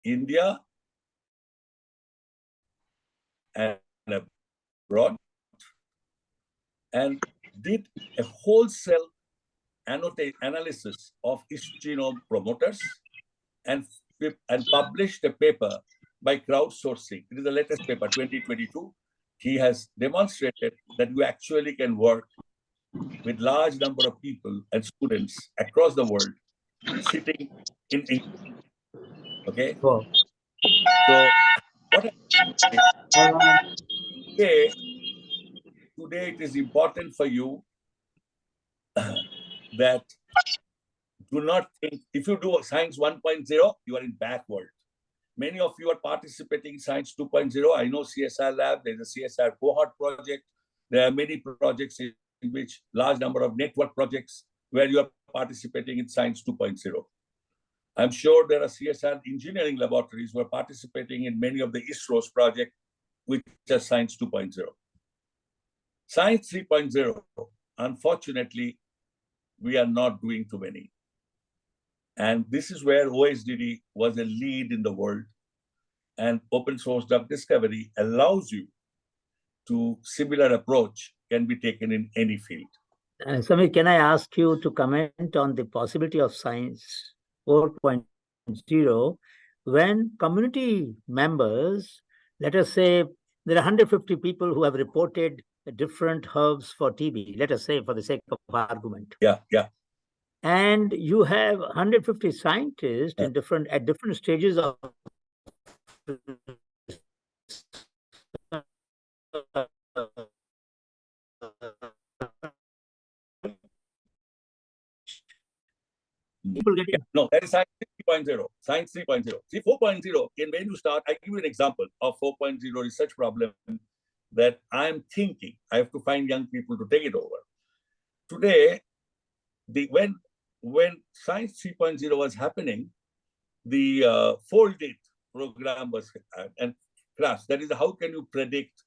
India and abroad, and did a wholesale analysis of genome promoters and published a paper by crowdsourcing. It is the latest paper, 2022. He has demonstrated that you actually can work with large number of people and students across the world sitting in England. Okay? Wow. So what today it is important for you that do not think, if you do science 1.0, you are in backward. Many of you are participating in science 2.0. I know CSR lab, there's a CSR cohort project. There are many projects in which large number of network projects where you are participating in science 2.0. I'm sure there are CSR engineering laboratories who are participating in many of the ISRO's projects, which are science 2.0. Science 3.0, unfortunately, we are not doing too many. And this is where OSDD was a lead in the world. And open source drug discovery allows you to similar approach can be taken in any field. Samir, can I ask you to comment on the possibility of science 4.0 when community members, let us say there are 150 people who have reported different herbs for TB, let us say for the sake of argument. Yeah. And you have 150 scientists in at different stages of people getting... No, that is science 3.0. Science 3.0. See, 4.0, when you start, I give you an example of 4.0 research problem that I'm thinking. I have to find young people to take it over. Today, when science 3.0 was happening, the fold it program was and class. That is, how can you predict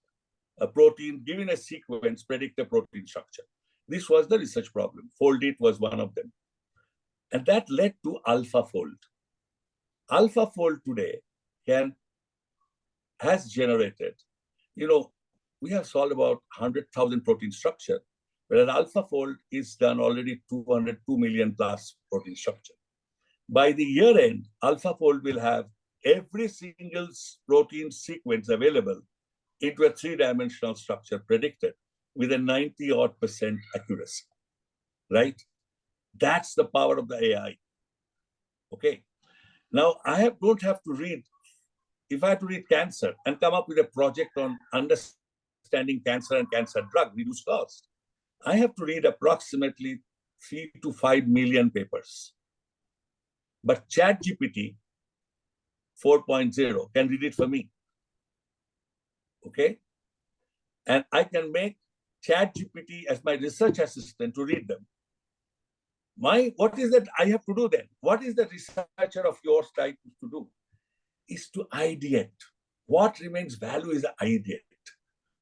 a protein, given a sequence, predict a protein structure? This was the research problem. Fold it was one of them. And that led to AlphaFold. AlphaFold today has generated, we have solved about 100,000 protein structure, whereas AlphaFold is done already 202 million plus protein structure. By the year end, AlphaFold will have every single protein sequence available into a 3-dimensional structure predicted with a 90% accuracy, right? That's the power of the AI. Okay. Now don't have to read. If I have to read cancer and come up with a project on understanding cancer and cancer drug, reduce cost, I have to read approximately 3 to 5 million papers. But ChatGPT 4.0 can read it for me. Okay. And I can make ChatGPT as my research assistant to read them. What is that I have to do then? What is the researcher of yours type to do? Is to ideate. What remains value is the ideate.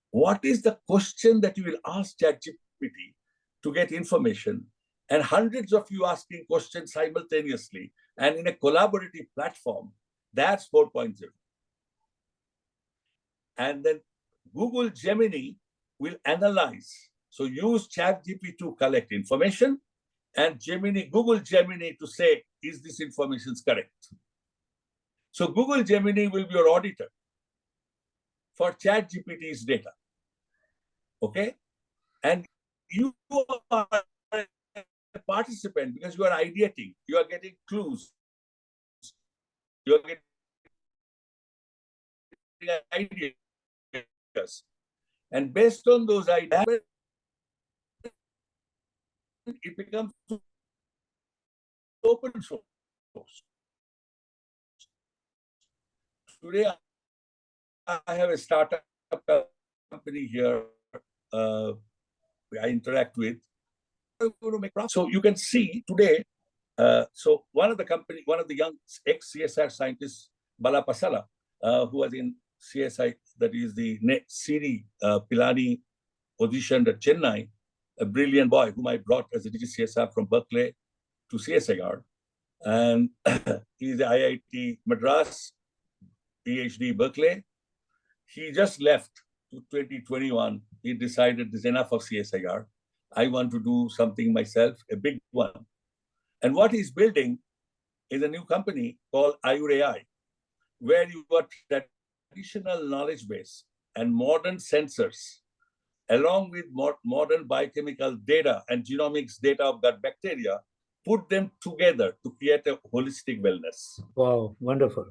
What is the question that you will ask ChatGPT to get information? And hundreds of you asking questions simultaneously and in a collaborative platform, that's 4.0. And then Google Gemini will analyze. So use ChatGPT to collect information, and Google Gemini to say, is this information correct? So Google Gemini will be your auditor for ChatGPT's data. Okay? And you are a participant because you are ideating, you are getting clues, you are getting ideas. And based on those ideas, it becomes open source. Today, I have a startup company here I interact with. So you can see today, so one of the young ex-CSR scientists, Bala Pasala, who was in CSI, that is the Siri Pilani positioned at Chennai, a brilliant boy whom I brought as a DGCSR from Berkeley to CSIR. And he's the IIT Madras PhD, Berkeley. He just left to 2021. He decided there's enough of CSIR. I want to do something myself, a big one. And what he's building is a new company called AcSIR AI, where you got traditional knowledge base and modern sensors, along with modern biochemical data and genomics data of gut bacteria, put them together to create a holistic wellness. Wow, wonderful.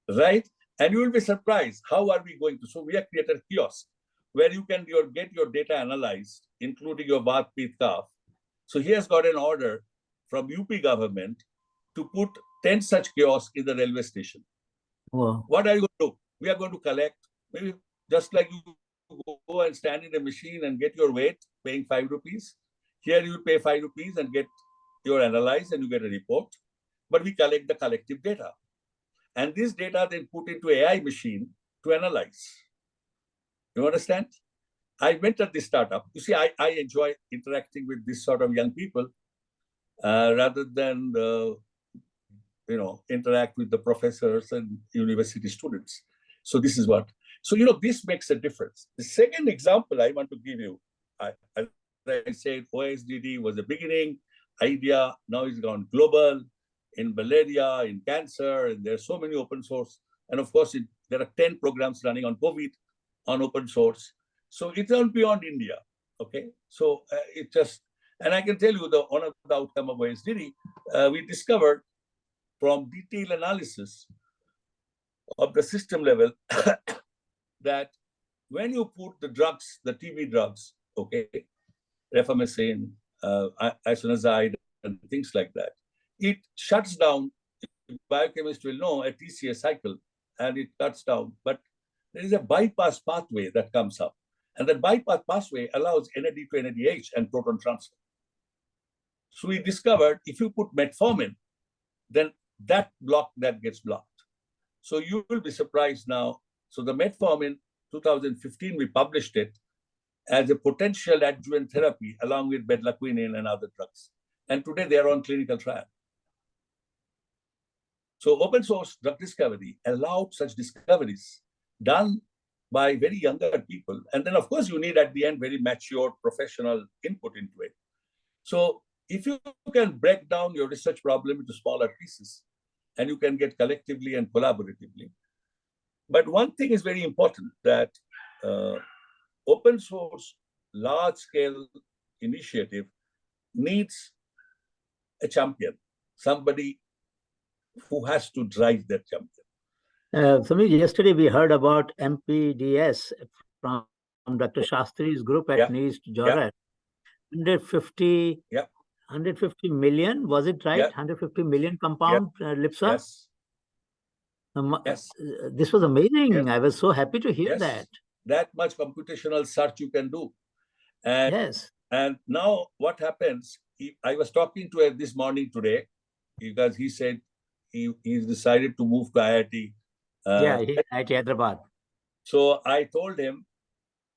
Right? And you will be surprised, how are we going to? So we have created a kiosk where you can get your data analyzed, including your bath, pith, cough. So he has got an order from UP government to put 10 such kiosks in the railway station. Wow. What are you going to do? We are going to collect, maybe just like you go and stand in a machine and get your weight, paying 5 rupees. Here you pay 5 rupees and get your analyzed and you get a report. But we collect the collective data. And this data then put into AI machine to analyze. You understand? I went at this startup. You see, I enjoy interacting with this sort of young people rather than interact with the professors and university students. So this is what. So this makes a difference. The second example I want to give you, as I said, OSDD was the beginning idea. Now it's gone global in malaria, in cancer, and there are so many open source. And of course, there are 10 programs running on COVID on open source. So it's all beyond India. Okay, so it just, and I can tell you one of the outcome of OSDD, we discovered from detailed analysis of the system level that when you put the drugs, the TB drugs, okay, rifamycin, isoniazid, and things like that, it shuts down. Biochemists will know a TCA cycle, and it cuts down. But there is a bypass pathway that comes up, and that bypass pathway allows NAD to NADH and proton transfer. So we discovered if you put metformin, then that gets blocked. So you will be surprised now. So the metformin, 2015, we published it as a potential adjuvant therapy along with bedlaquinine and other drugs. And today they are on clinical trial. So open source drug discovery allowed such discoveries done by very younger people. And then, of course, you need at the end very mature professional input into it. So if you can break down your research problem into smaller pieces, and you can get collectively and collaboratively. But one thing is very important, that open source, large-scale initiative needs a champion, somebody who has to drive that champion. Samir, yesterday we heard about MPDS from Dr. Shastri's group at NIST, Jorhat. 150 million, was it right? 150 million compound LIPSA? Yes. Yes. This was amazing. Yes. I was so happy to hear that. That much computational search you can do. And, yes. And now what happens, I was talking to him this morning today, because he said he's decided to move to IIT. IIT Hyderabad. So I told him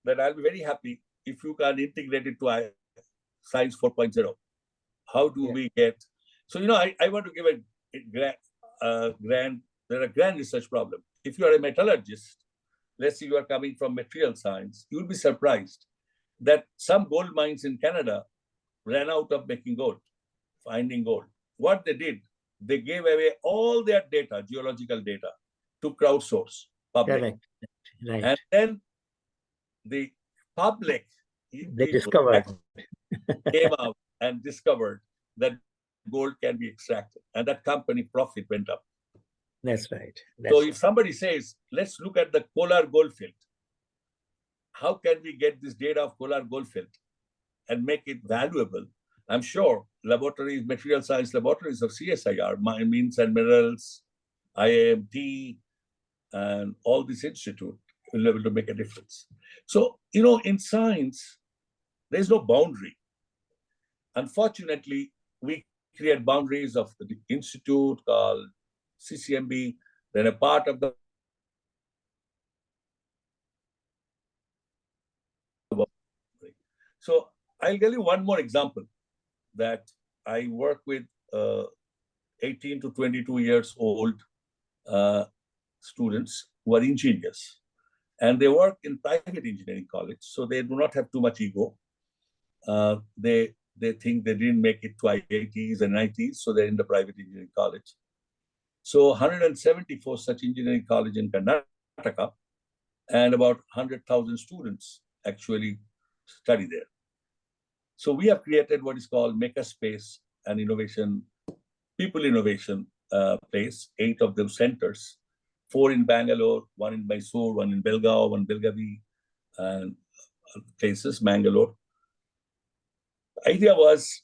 that I'll be very happy if you can integrate it to Science 4.0. How do we get? So, I want to give a grand research problem. If you are a metallurgist, let's say you are coming from material science, you'll be surprised that some gold mines in Canada ran out of making gold, finding gold. What they did, they gave away all their data, geological data, to crowdsource public. Correct. Right. And then the public they discovered came out and discovered that gold can be extracted, and that company profit went up. That's right. So if somebody says, let's look at the Kolar goldfield, how can we get this data of Kolar goldfield and make it valuable? I'm sure laboratories, material science laboratories of CSIR, Mines and Minerals, IAMT, and all this institute will be able to make a difference. So, in science, there's no boundary. Unfortunately, we create boundaries of the institute called CCMB, then a part of the So I'll tell you one more example that I work with 18 to 22 years old students who are engineers, and they work in private engineering college, so they do not have too much ego. They think they didn't make it to IITs and IITs, so they're in the private engineering college. So 174 such engineering college in Karnataka, and about 100,000 students actually study there. So we have created what is called Makerspace and Innovation, People Innovation Place, 8 of them centers, 4 in Bangalore, 1 in Mysore, 1 in Belgaum, 1 in Belgavi, and places, Mangalore. The idea was,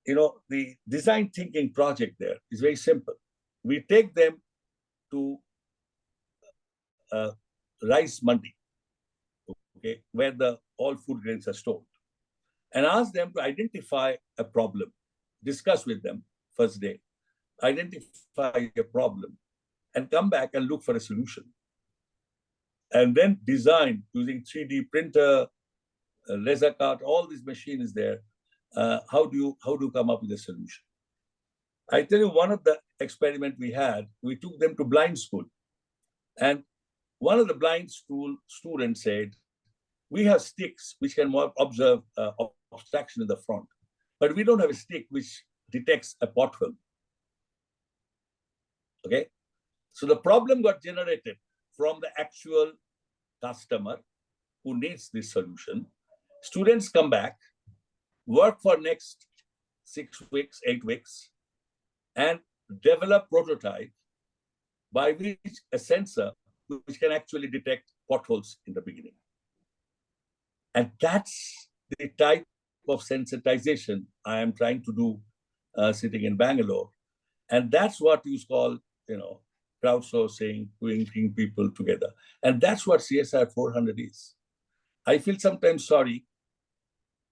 the design thinking project there is very simple. We take them to rice mandi, okay, where all food grains are stored, and ask them to identify a problem, discuss with them first day, identify a problem, and come back and look for a solution. And then design using 3D printer, laser cut, all these machines there. How do you come up with a solution? I tell you, one of the experiments we had, we took them to blind school. And one of the blind school students said, we have sticks which can observe obstruction in the front, but we don't have a stick which detects a pothole. Okay? So the problem got generated from the actual customer who needs this solution. Students come back, work for next 6 weeks, 8 weeks, and develop prototype by which a sensor which can actually detect potholes in the beginning. And that's the type of sensitization I am trying to do sitting in Bangalore. And that's what you call, crowdsourcing, bringing people together. And that's what CSR 400 is. I feel sometimes sorry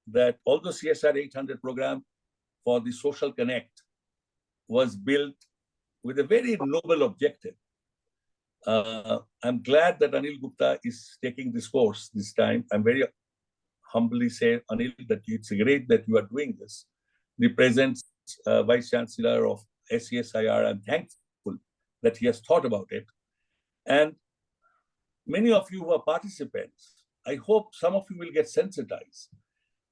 that although CSR 800 program for the social connect was built with a very noble objective, I'm glad that Anil Gupta is taking this course this time. I'm very humbly say, Anil, that it's great that you are doing this. The present Vice Chancellor of AcSIR, I'm thankful that he has thought about it. And many of you who are participants, I hope some of you will get sensitized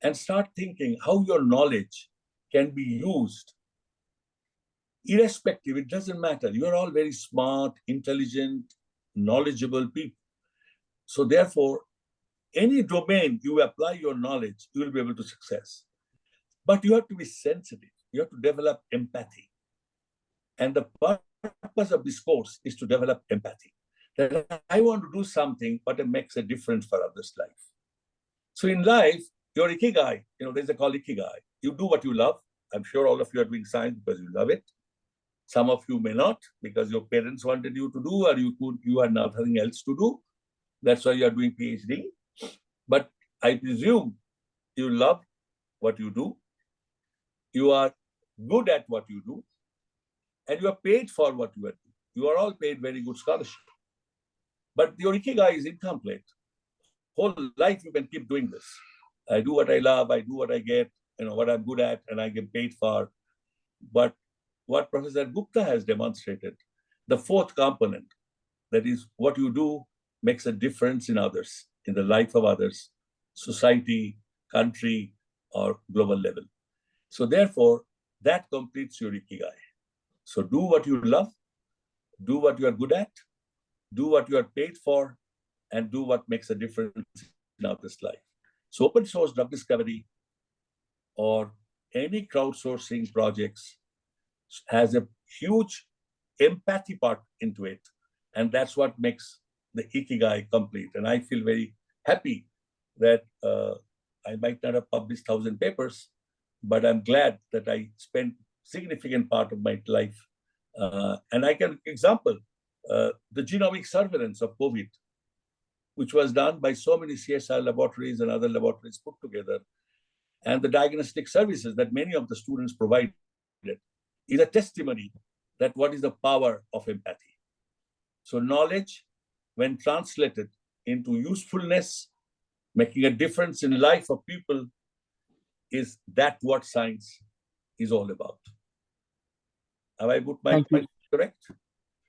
and start thinking how your knowledge can be used. Irrespective, it doesn't matter. You are all very smart, intelligent, knowledgeable people. So therefore, any domain you apply your knowledge, you will be able to success. But you have to be sensitive. You have to develop empathy. And the purpose of this course is to develop empathy. That I want to do something, but it makes a difference for others' life. So in life, your ikigai, there's a call ikigai. You do what you love. I'm sure all of you are doing science because you love it. Some of you may not, because your parents wanted you to do, or you had nothing else to do. That's why you are doing PhD. But I presume you love what you do. You are good at what you do, and you are paid for what you are doing. You are all paid very good scholarship. But your ikigai is incomplete. Whole life you can keep doing this. I do what I love, I do what I get, what I'm good at, and I get paid for. But what Professor Gupta has demonstrated, the fourth component, that is what you do makes a difference in others, in the life of others, society, country, or global level. So therefore, that completes your ikigai. So do what you love, do what you are good at, do what you are paid for, and do what makes a difference in others' life. So open source drug discovery or any crowdsourcing projects has a huge empathy part into it. And that's what makes the ikigai complete. And I feel very happy that I might not have published 1,000 papers, but I'm glad that I spent significant part of my life. And I can example the genomic surveillance of COVID, which was done by so many CSR laboratories and other laboratories put together. And the diagnostic services that many of the students provided is a testimony that what is the power of empathy. So knowledge, when translated into usefulness, making a difference in life of people, is that what science is all about. Have I put my point correct?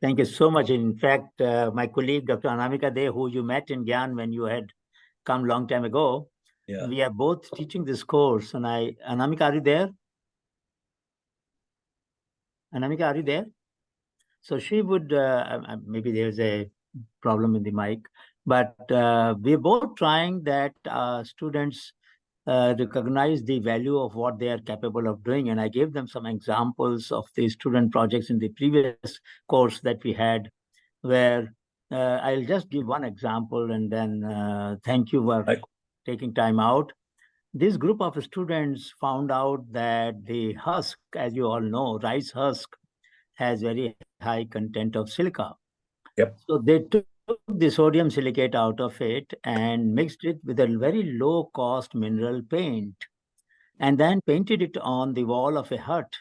Thank you so much. In fact, my colleague, Dr. Anamika De, who you met in Gyan when you had come long time ago, Yeah. we are both teaching this course. And Anamika, are you there? Anamika, are you there? So she would, maybe there's a problem in the mic, but we're both trying that students recognize the value of what they are capable of doing. And I gave them some examples of the student projects in the previous course that we had, where I'll just give one example and then thank you for taking time out. This group of students found out that the husk, as you all know, rice husk has very high content of silica. Yep. So they took the sodium silicate out of it and mixed it with a very low cost mineral paint and then painted it on the wall of a hut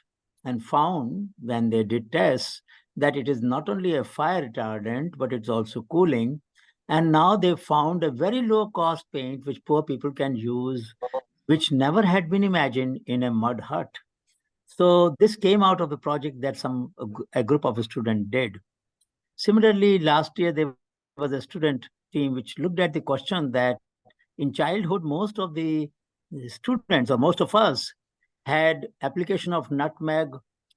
and found when they did tests that it is not only a fire retardant, but it's also cooling. And now they found a very low cost paint which poor people can use, which never had been imagined in a mud hut. So this came out of a project that a group of students did. Similarly, last year there was a student team which looked at the question that in childhood, most of the students or most of us had application of nutmeg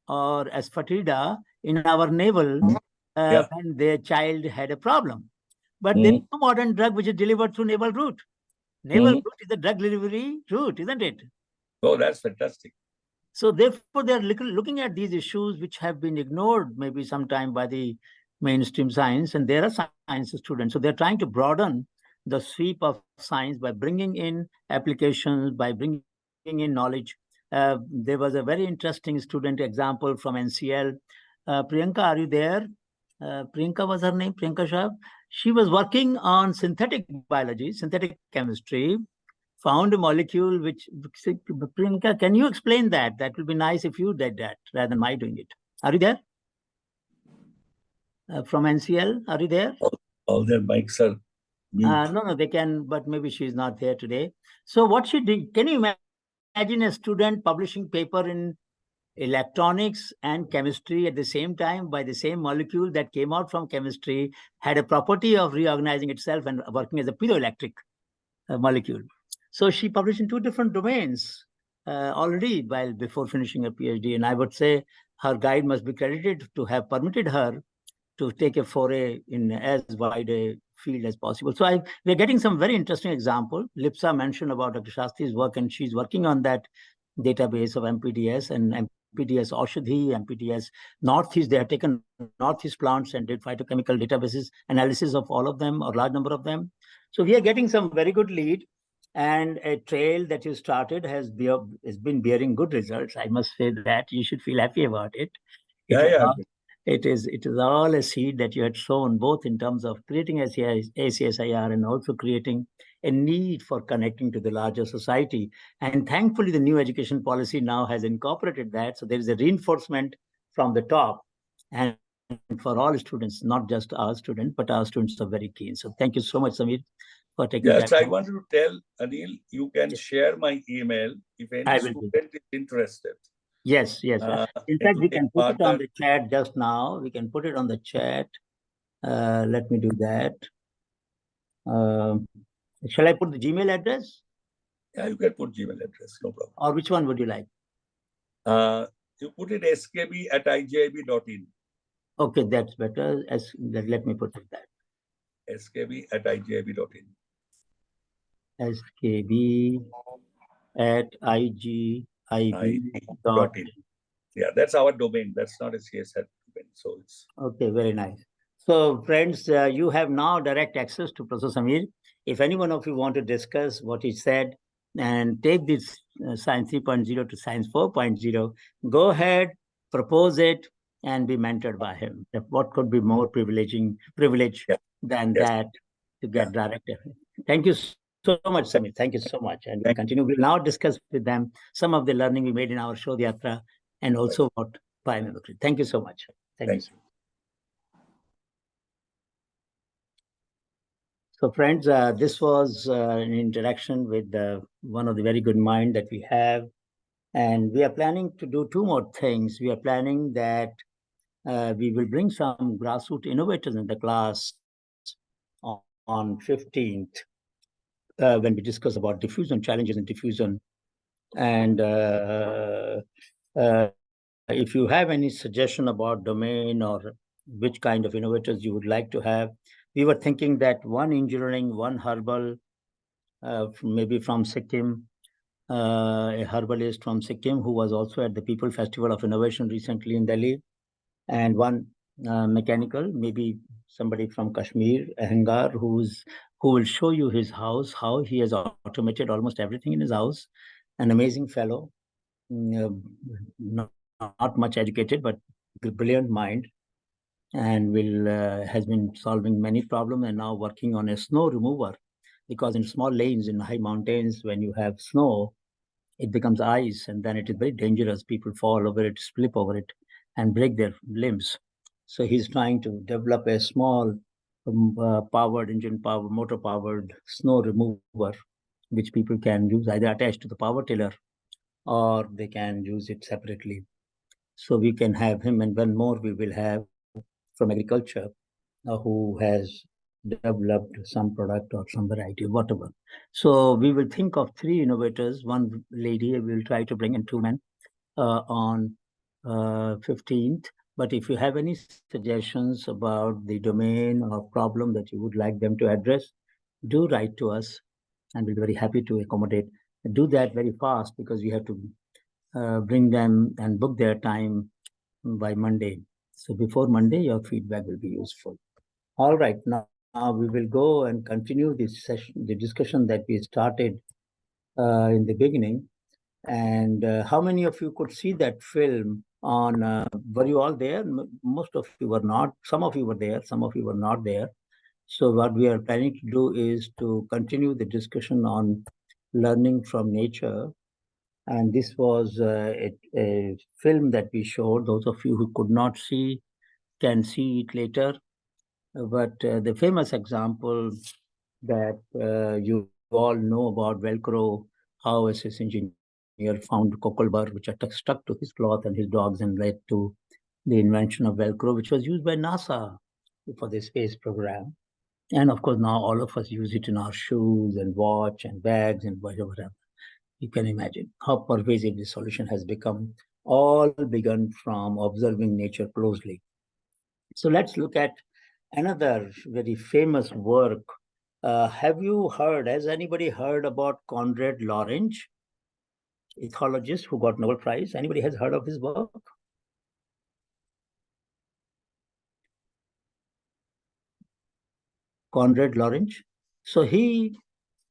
or asafoetida in our navel when their child had a problem. But there is no modern drug which is delivered through navel route. Navel route is the drug delivery route, isn't it? Oh, that's fantastic. So therefore, they're looking at these issues which have been ignored maybe sometime by the mainstream science, and there are science students. So they're trying to broaden the sweep of science by bringing in applications, by bringing in knowledge. There was a very interesting student example from NCL. Priyanka, are you there? Priyanka was her name, Priyanka Shah. She was working on synthetic biology, synthetic chemistry, found a molecule which, Priyanka, can you explain that? That would be nice if you did that rather than my doing it. Are you there? From NCL, are you there? All their mics are mute. No, they can, but maybe she's not there today. So what she did, can you imagine a student publishing paper in electronics and chemistry at the same time by the same molecule that came out from chemistry, had a property of reorganizing itself and working as a piezoelectric molecule. So she published in two different domains already before finishing her PhD. And I would say her guide must be credited to have permitted her to take a foray in as wide a field as possible. So we're getting some very interesting example. Lipsa mentioned about Dr. Shastri's work, and she's working on that database of MPDS and MPDS Aushadhi, MPDS Northeast. They have taken Northeast plants and did phytochemical databases, analysis of all of them or large number of them. So we are getting some very good lead, and a trail that you started has been bearing good results. I must say that you should feel happy about it. It is all a seed that you had sown, both in terms of creating ACSIR and also creating a need for connecting to the larger society. And thankfully, the new education policy now has incorporated that. So there is a reinforcement from the top. And for all students, not just our students, but our students are very keen. So thank you so much, Samir, for taking that. Yes, I wanted to tell Anil, you can share my email if any student is interested. Yes. In fact, we can put it on the chat just now. We can put it on the chat. Let me do that. Shall I put the Gmail address? Yeah, you can put Gmail address, no problem. Or which one would you like? You put it skb@ijib.in. Okay, that's better. Let me put it that. skb@ijib.in. skb@igib.in. Yeah, that's our domain. That's not a CSR domain. So it's okay. Very nice. So, friends, you have now direct access to Professor Samir. If any one of you want to discuss what he said and take this Science 3.0 to Science 4.0, go ahead, propose it, and be mentored by him. What could be more privilege than that to get direct? Thank you so much, Samir. Thank you so much. And we'll continue. We'll now discuss with them some of the learning we made in our Shodhyatra and also about biomimicry. Thank you so much. Thank you. So friends, this was an interaction with one of the very good mind that we have. And we are planning to do two more things. We are planning that we will bring some grassroots innovators in the class on 15th when we discuss about diffusion, challenges in diffusion. And if you have any suggestion about domain or which kind of innovators you would like to have, we were thinking that one engineering, one herbal, maybe from Sikkim, a herbalist from Sikkim who was also at the People Festival of Innovation recently in Delhi, and one mechanical, maybe somebody from Kashmir, Ahangar, who will show you his house, how he has automated almost everything in his house. An amazing fellow, not much educated, but brilliant mind, and has been solving many problems and now working on a snow remover, because in small lanes in high mountains, when you have snow, it becomes ice, and then it is very dangerous. People fall over it, slip over it, and break their limbs. So he's trying to develop a small motor powered snow remover, which people can use either attached to the power tiller or they can use it separately. So we can have him, and one more we will have from agriculture who has developed some product or some variety, whatever. So we will think of 3 innovators, one lady, we will try to bring in 2 men on 15th. But if you have any suggestions about the domain or problem that you would like them to address, do write to us and we'll be very happy to accommodate. Do that very fast because we have to bring them and book their time by Monday. So before Monday, your feedback will be useful. All right, now we will go and continue this session, the discussion that we started in the beginning. And how many of you could see that film on, were you all there? Most of you were not. Some of you were there, some of you were not there. So what we are planning to do is to continue the discussion on learning from nature. And this was a film that we showed. Those of you who could not see can see it later. But the famous example that you all know about Velcro, how a Swiss engineer found cockle burr which are stuck to his cloth and his dogs and led to the invention of Velcro, which was used by NASA for the space program. And of course, now all of us use it in our shoes and watch and bags and whatever. You can imagine how pervasive this solution has become, all begun from observing nature closely. So let's look at another very famous work. Has anybody heard about Konrad Lorenz, ethologist who got Nobel Prize? Anybody has heard of his work? Konrad Lorenz. So he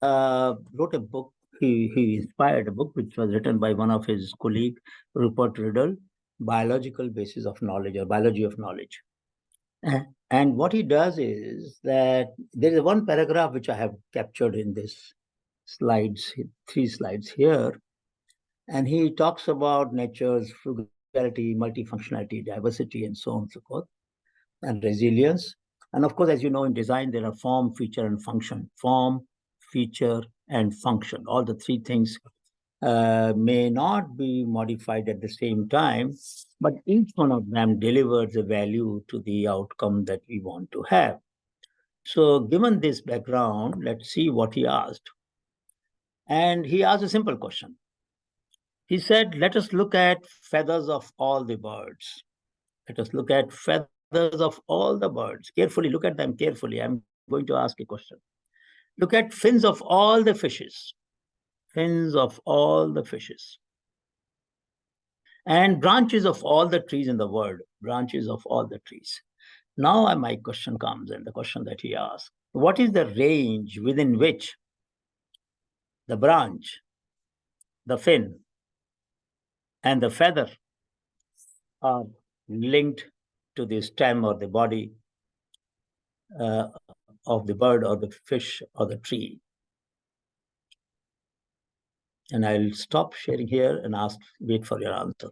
wrote a book. He inspired a book which was written by one of his colleague, Rupert Riddle, Biological Basis of Knowledge or Biology of Knowledge. And what he does is that there is one paragraph which I have captured in this slides, 3 slides here, and he talks about nature's frugality, multifunctionality, diversity, and so on and so forth, and resilience. And of course, as you know, in design, there are form, feature, and function. Form, feature, and function. All the 3 things may not be modified at the same time, but each one of them delivers a value to the outcome that we want to have. So given this background, let's see what he asked. And he asked a simple question. He said, let us look at feathers of all the birds. Let us look at feathers of all the birds. Carefully, look at them carefully. I'm going to ask a question. Look at fins of all the fishes. Fins of all the fishes. And branches of all the trees in the world. Branches of all the trees. Now my question comes in, the question that he asked. What is the range within which the branch, the fin, and the feather are linked to the stem or the body of the bird or the fish or the tree? And I'll stop sharing here and wait for your answer.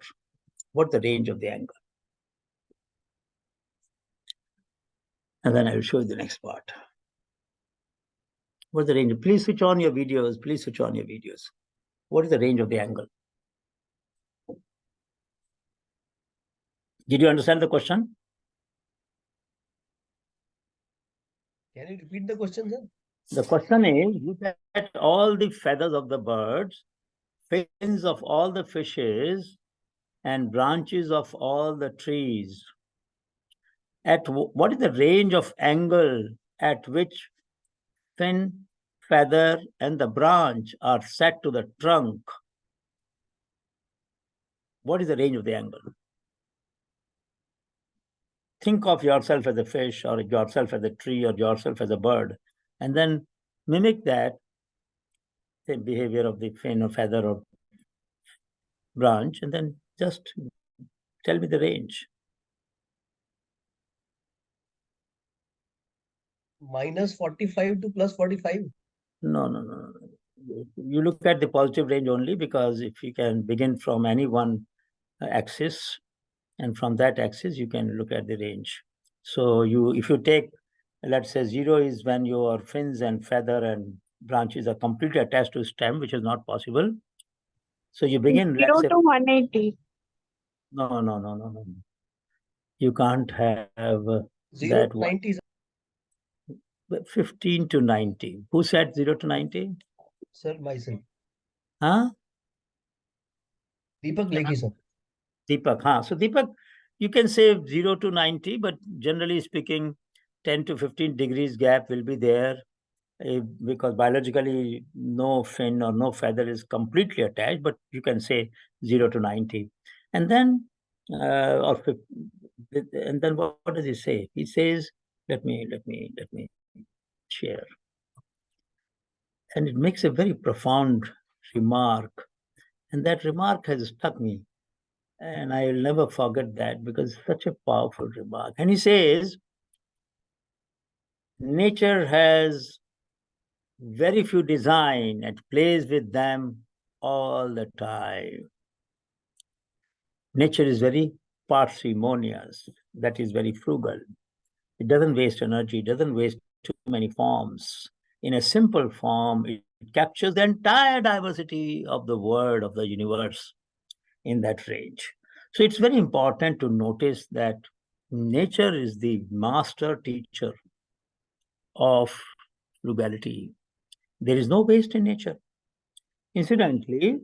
What's the range of the angle? And then I will show you the next part. What's the range? Please switch on your videos. Please switch on your videos. What is the range of the angle? Did you understand the question? Can you repeat the question, sir? The question is, look at all the feathers of the birds, fins of all the fishes, and branches of all the trees. What is the range of angle at which fin, feather, and the branch are set to the trunk? What is the range of the angle? Think of yourself as a fish, or yourself as a tree, or yourself as a bird, and then mimic that the behavior of the fin or feather or branch, and then just tell me the range. Minus 45 to plus 45. No. You look at the positive range only, because if you can begin from any one axis, and from that axis you can look at the range. So if you take, let's say 0 is when your fins and feather and branches are completely attached to stem, which is not possible. So you begin, 0 let's say, to 180. No. You can't have 0 that to one. 90, sir. 15 to 90. Who said 0 to 90? Sir, myself. Huh? Deepak Lekhi, sir. Deepak, huh? So Deepak, you can say 0 to 90, but generally speaking, 10 to 15 degrees gap will be there, because biologically no fin or no feather is completely attached, but you can say 0 to 90. And then, what does he say? He says, let me share. And it makes a very profound remark. And that remark has stuck me. And I will never forget that, because it's such a powerful remark. And he says, nature has very few design and plays with them all the time. Nature is very parsimonious, that is very frugal. It doesn't waste energy, it doesn't waste too many forms. In a simple form, it captures the entire diversity of the world, of the universe in that range. So it's very important to notice that nature is the master teacher of frugality. There is no waste in nature. Incidentally,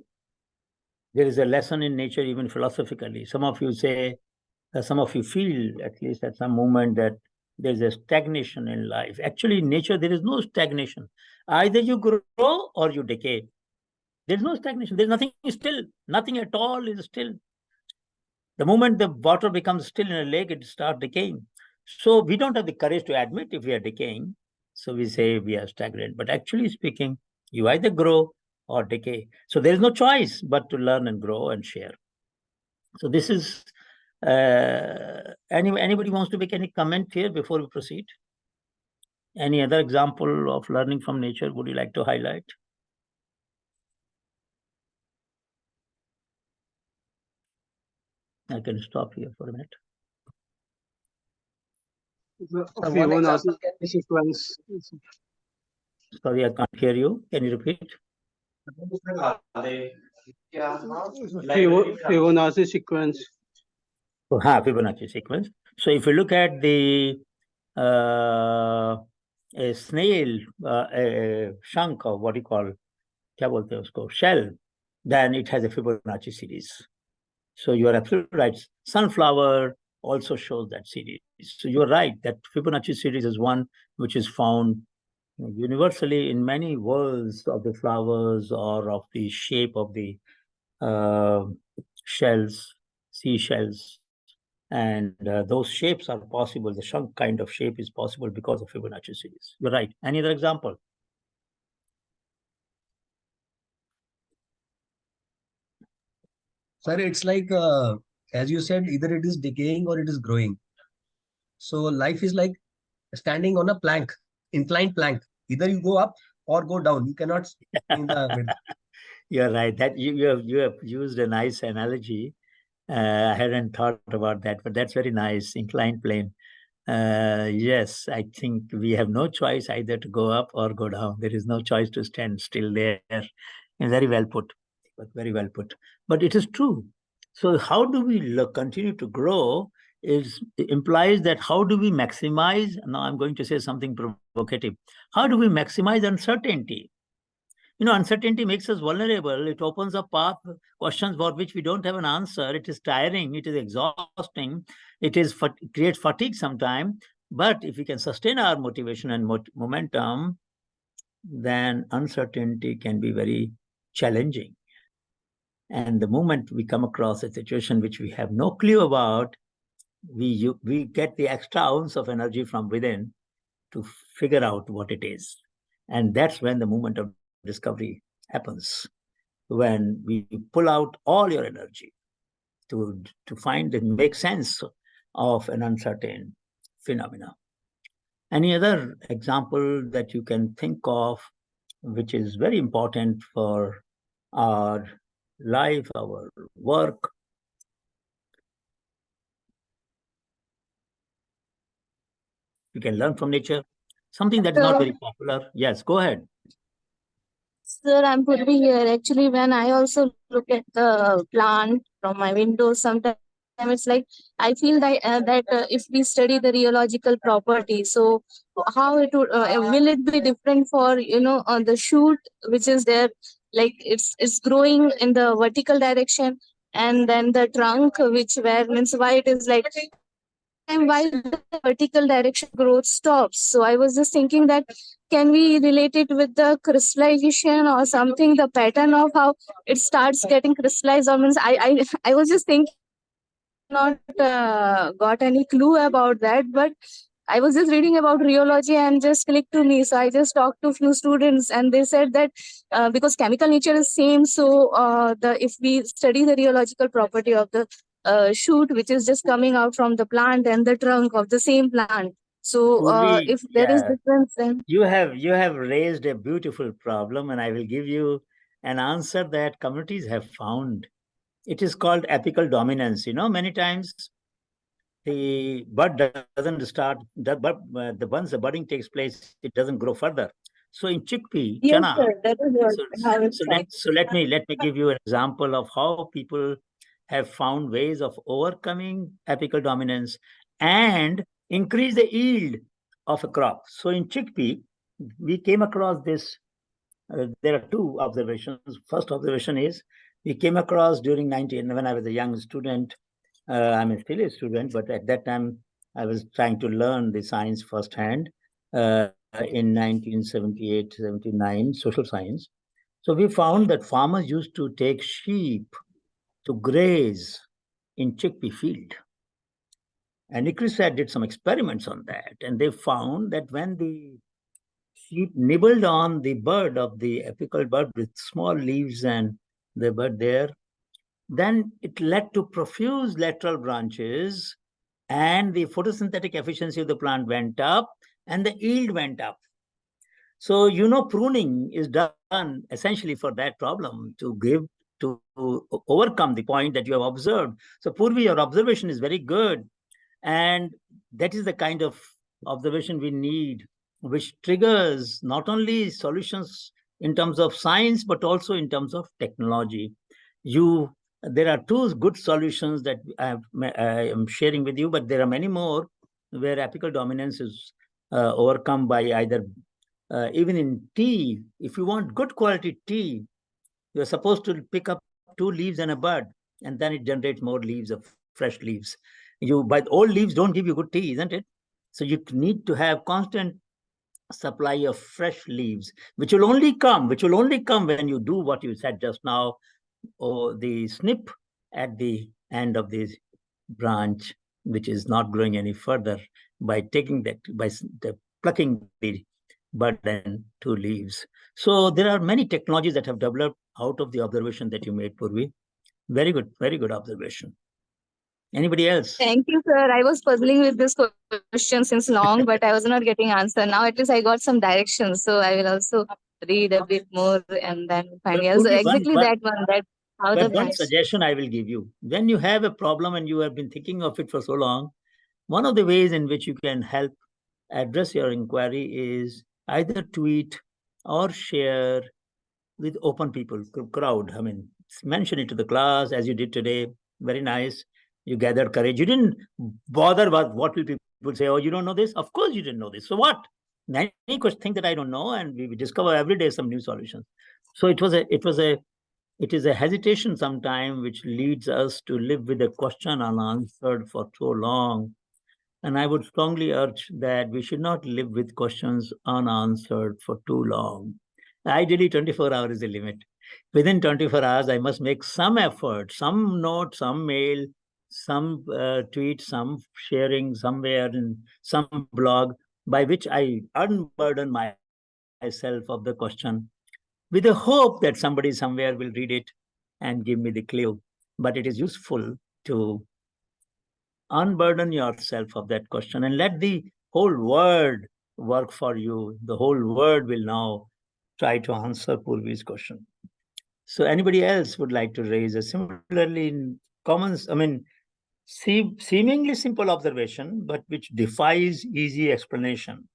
there is a lesson in nature even philosophically. Some of you say, some of you feel, at least at some moment, that there's a stagnation in life. Actually, in nature, there is no stagnation. Either you grow or you decay. There's no stagnation. There's nothing still. Nothing at all is still. The moment the water becomes still in a lake, it starts decaying. So we don't have the courage to admit if we are decaying. So we say we are stagnant. But actually speaking, you either grow or decay. So there is no choice but to learn and grow and share. So this is, anybody wants to make any comment here before we proceed? Any other example of learning from nature would you like to highlight? I can stop here for a minute. One example can be sequence. Sorry, I can't hear you. Can you repeat? Fibonacci sequence. So, Fibonacci sequence. So if you look at the a snail, a chunk of what you call, क्या बोलते हैं उसको, shell, then it has a Fibonacci series. So you are absolutely right. Sunflower also shows that series. So you're right that Fibonacci series is one which is found universally in many worlds of the flowers or of the shape of the shells, seashells. And those shapes are possible. The shrunk kind of shape is possible because of Fibonacci series. You're right. Any other example? Sir, it's like, as you said, either it is decaying or it is growing. So life is like standing on a plank, inclined plank. Either you go up or go down. You cannot stay in the middle. You're right. That you have used a nice analogy. I hadn't thought about that, but that's very nice. Inclined plane. Yes, I think we have no choice either to go up or go down. There is no choice to stand still there. And very well put. Very well put. But it is true. So how do we continue to grow implies that how do we maximize, now I'm going to say something provocative, how do we maximize uncertainty? Uncertainty makes us vulnerable. It opens up path questions for which we don't have an answer. It is tiring. It is exhausting. It creates fatigue sometimes. But if we can sustain our motivation and momentum, then uncertainty can be very challenging. And the moment we come across a situation which we have no clue about, we get the extra ounce of energy from within to figure out what it is. And that's when the moment of discovery happens, when we pull out all your energy to find and make sense of an uncertain phenomena. Any other example that you can think of, which is very important for our life, our work? You can learn from nature. Something that is not very popular. Yes, go ahead. Sir, I'm Purvi here. Actually, when I also look at the plant from my window, sometimes it's like I feel that if we study the rheological property, so how it would will it be different for on the shoot which is there, like it's growing in the vertical direction, and then the trunk which where means why it is like time while the vertical direction growth stops. So I was just thinking that can we relate it with the crystallization or something, the pattern of how it starts getting crystallized, or means I was just thinking, not got any clue about that, but I was just reading about rheology and just clicked to me. So I just talked to a few students and they said that because chemical nature is same, so if we study the rheological property of the shoot which is just coming out from the plant and the trunk of the same plant. So if there is difference, then you have raised a beautiful problem, and I will give you an answer that communities have found. It is called apical dominance. Many times the bud doesn't start, once the budding takes place, it doesn't grow further. So in chickpea, yes, chana, sir, that is what let me give you an example of how people have found ways of overcoming apical dominance and increase the yield of a crop. So in chickpea, we came across this. There are two observations. First observation is we came across during when I was a young student. I'm still a student, but at that time I was trying to learn the science firsthand in 1978, 79, social science. So we found that farmers used to take sheep to graze in chickpea field. And ICRISAT did some experiments on that, and they found that when the sheep nibbled on the bud of the apical bud with small leaves and the bud there, then it led to profuse lateral branches, and the photosynthetic efficiency of the plant went up and the yield went up. So, pruning is done essentially for that problem, to overcome the point that you have observed. So, Purvi, your observation is very good. And that is the kind of observation we need, which triggers not only solutions in terms of science, but also in terms of technology. There are two good solutions that I am sharing with you, but there are many more where apical dominance is overcome by either, even in tea, if you want good quality tea, you're supposed to pick up 2 leaves and a bud, and then it generates more leaves, of fresh leaves. But old leaves don't give you good tea, isn't it? So you need to have constant supply of fresh leaves, which will only come when you do what you said just now, or the snip at the end of the branch, which is not growing any further, by plucking the bud and 2 leaves. So there are many technologies that have developed out of the observation that you made, Purvi. Very good observation. Anybody else? Thank you, sir. I was puzzling with this question since long, but I was not getting answer. Now at least I got some directions, so I will also read a bit more and then find out. So exactly that one. But one suggestion I will give you: when you have a problem and you have been thinking of it for so long, one of the ways in which you can help address your inquiry is either tweet or share with open people, crowd. I mean, mention it to the class as you did today. Very nice. You gathered courage. You didn't bother about what will people say. Oh, you don't know this? Of course you didn't know this. So what? Many questions think that I don't know, and we discover every day some new solutions. So it is a hesitation sometime which leads us to live with a question unanswered for so long. And I would strongly urge that we should not live with questions unanswered for too long. Ideally, 24 hours is the limit. Within 24 hours, I must make some effort, some note, some mail, some tweet, some sharing somewhere in some blog, by which I unburden myself of the question with the hope that somebody somewhere will read it and give me the clue. But it is useful to unburden yourself of that question and let the whole world work for you. The whole world will now try to answer Purvi's question. So anybody else would like to raise a similarly seemingly simple observation, but which defies easy explanation?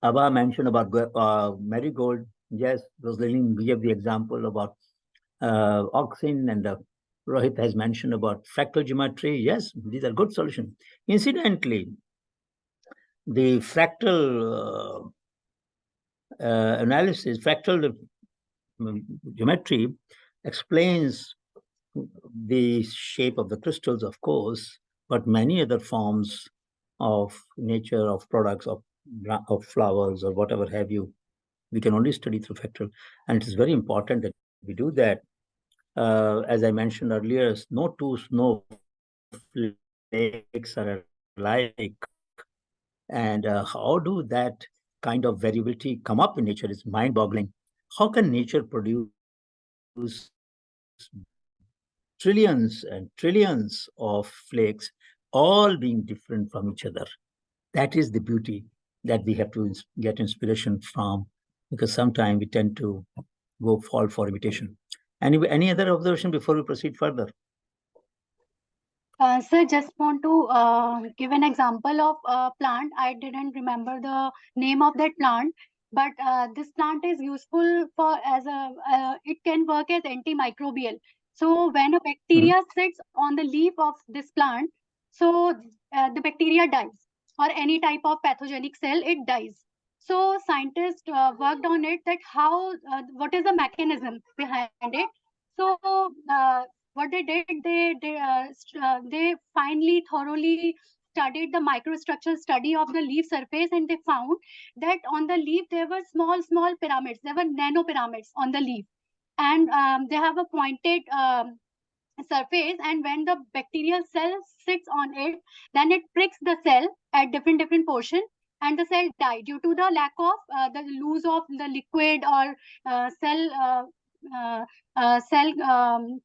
Abha mentioned about marigold. Yes, Rosalind gave the example about auxin, and Rohit has mentioned about fractal geometry. Yes, these are good solutions. Incidentally, the fractal analysis, fractal geometry explains the shape of the crystals, of course, but many other forms of nature, of products, of flowers, or whatever have you, we can only study through fractal. And it is very important that we do that. As I mentioned earlier, no two snowflakes are alike. And how do that kind of variability come up in nature is mind-boggling. How can nature produce trillions and trillions of flakes, all being different from each other? That is the beauty that we have to get inspiration from, because sometimes we tend to fall for imitation. Anyway, any other observation before we proceed further? Sir, just want to give an example of a plant. I didn't remember the name of that plant, but this plant is useful for it can work as antimicrobial. So when a bacteria sits on the leaf of this plant, so the bacteria dies, or any type of pathogenic cell, it dies. So scientists worked on it, that what is the mechanism behind it. So what they did, they finally thoroughly studied the microstructural study of the leaf surface, and they found that on the leaf there were small pyramids. There were nano pyramids on the leaf, and they have a pointed surface, and when the bacterial cell sits on it, then it pricks the cell at different portion, and the cell died due to the lack of the loss of the liquid or cell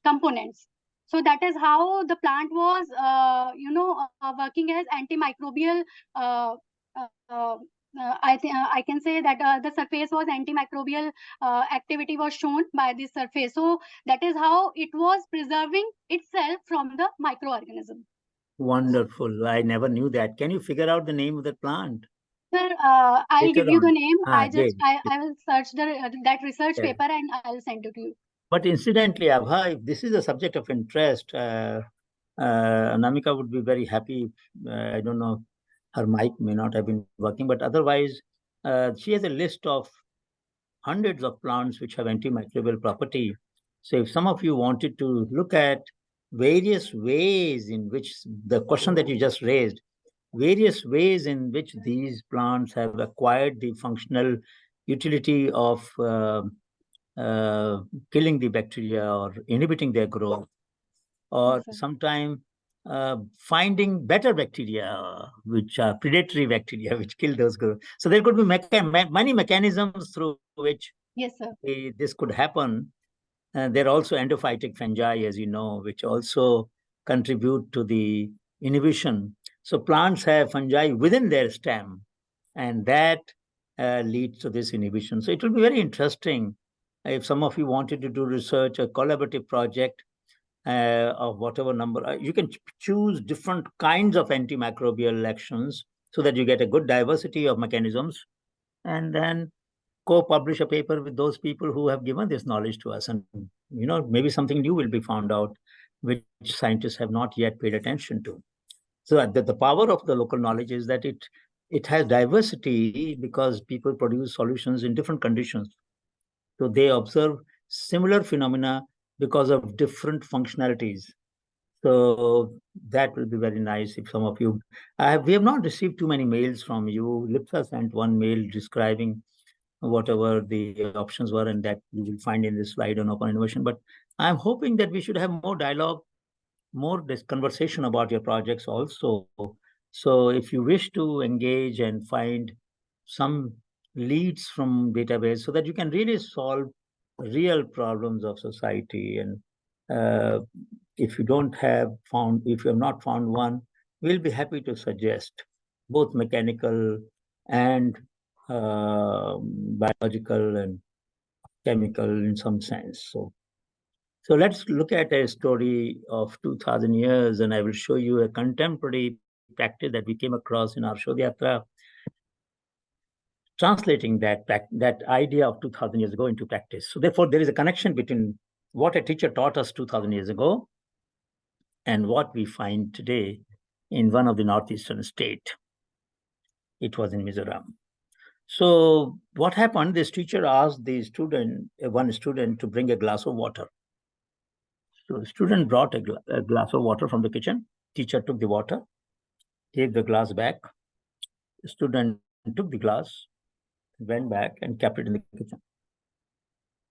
components. So that is how the plant was working as antimicrobial. I can say that the surface was antimicrobial activity was shown by this surface. So that is how it was preserving itself from the microorganism. Wonderful. I never knew that. Can you figure out the name of the plant? Sir, I'll give you the name. I will search that research paper and I'll send it to you. But incidentally, Abha, if this is a subject of interest, Anamika would be very happy. I don't know, her mic may not have been working, but otherwise, she has a list of hundreds of plants which have antimicrobial property. So if some of you wanted to look at various ways in which the question that you just raised, various ways in which these plants have acquired the functional utility of killing the bacteria or inhibiting their growth, or sometime finding better bacteria, which are predatory bacteria, which kill those growth. So there could be many mechanisms through which this could happen. There are also endophytic fungi, as you know, which also contribute to the inhibition. So plants have fungi within their stem, and that leads to this inhibition. So it will be very interesting if some of you wanted to do research, a collaborative project of whatever number. You can choose different kinds of antimicrobial actions so that you get a good diversity of mechanisms. And then co-publish a paper with those people who have given this knowledge to us, and maybe something new will be found out which scientists have not yet paid attention to. So the power of the local knowledge is that it has diversity because people produce solutions in different conditions. So they observe similar phenomena because of different functionalities. So that will be very nice if some of you. We have not received too many mails from you. Lipsa sent one mail describing whatever the options were, and that you will find in this slide on open innovation. But I'm hoping that we should have more dialogue, more this conversation about your projects also. So if you wish to engage and find some leads from database so that you can really solve real problems of society, and if you have not found one, we'll be happy to suggest both mechanical and biological and chemical in some sense. So let's look at a story of 2000 years, and I will show you a contemporary practice that we came across in our Shodhyatra, translating that idea of 2000 years ago into practice. So therefore, there is a connection between what a teacher taught us 2000 years ago and what we find today in one of the northeastern state. It was in Mizoram. So what happened, this teacher asked one student to bring a glass of water. So the student brought a glass of water from the kitchen. Teacher took the water, gave the glass back. The student took the glass, went back and kept it in the kitchen.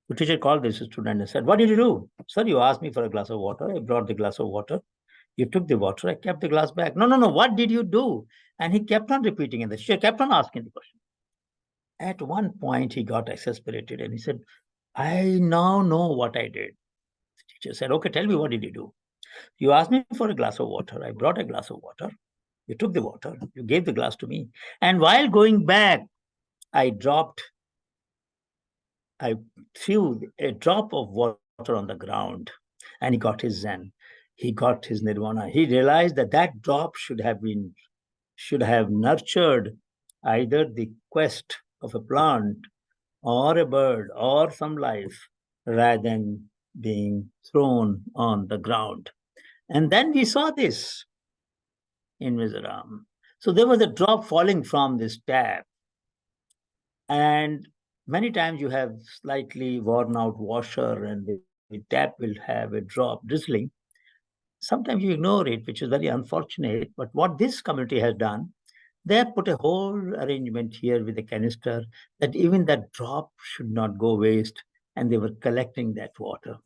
The teacher called this student and said, "What did you do?" "Sir, you asked me for a glass of water. I brought the glass of water. You took the water. I kept the glass back." No. What did you do?" And he kept on repeating, and the teacher kept on asking the question. At one point, he got exasperated and he said, "I now know what I did." The teacher said, "Okay, tell me, what did you do?" "You asked me for a glass of water. I brought a glass of water. You took the water. You gave the glass to me. And while going back, I threw a drop of water on the ground." And he got his Zen. He got his nirvana. He realized that drop should have nurtured either the quest of a plant or a bird or some life, rather than being thrown on the ground. And then we saw this in Mizoram. So there was a drop falling from this tap. And many times you have slightly worn out washer and the tap will have a drop drizzling. Sometimes you ignore it, which is very unfortunate. But what this community has done, they have put a whole arrangement here with a canister that even that drop should not go waste, and they were collecting that water.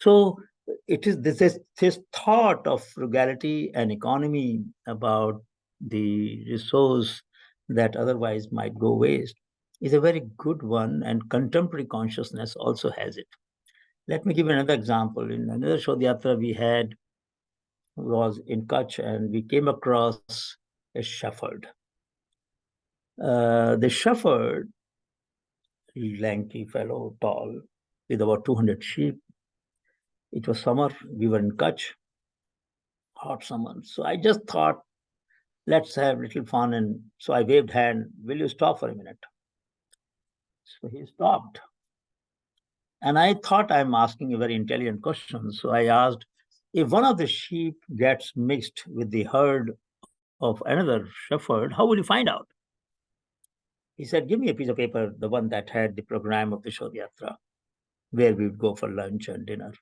So it is this thought of frugality and economy about the resource that otherwise might go waste is a very good one, and contemporary consciousness also has it. Let me give another example. In another Shodhyatra we was in Kutch, and we came across a shepherd. The shepherd, lanky fellow, tall, with about 200 sheep. It was summer. We were in Kutch, hot summer. So I just thought, let's have a little fun. And so I waved hand, "Will you stop for a minute?" So he stopped. And I thought I'm asking a very intelligent question. So I asked, if one of the sheep gets mixed with the herd of another shepherd, how will you find out? He said, "Give me a piece of paper, the one that had the program of the Shodhyatra, where we would go for lunch and dinner."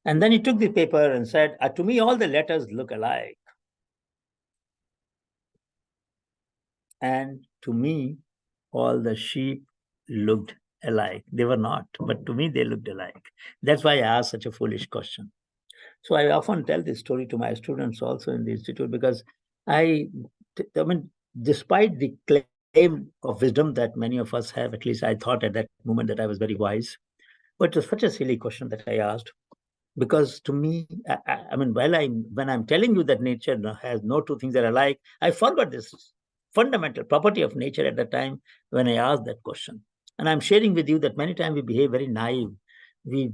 And then he took the paper and said, "To me, all the letters look alike. And to me, all the sheep looked alike." They were not, but to me, they looked alike. That's why I asked such a foolish question. So I often tell this story to my students also in the institute, because I mean, despite the claim of wisdom that many of us have, at least I thought at that moment that I was very wise, but it was such a silly question that I asked. Because to me, I mean, when I'm telling you that nature has no two things that are alike, I forgot this fundamental property of nature at the time when I asked that question. And I'm sharing with you that many times we behave very naive. We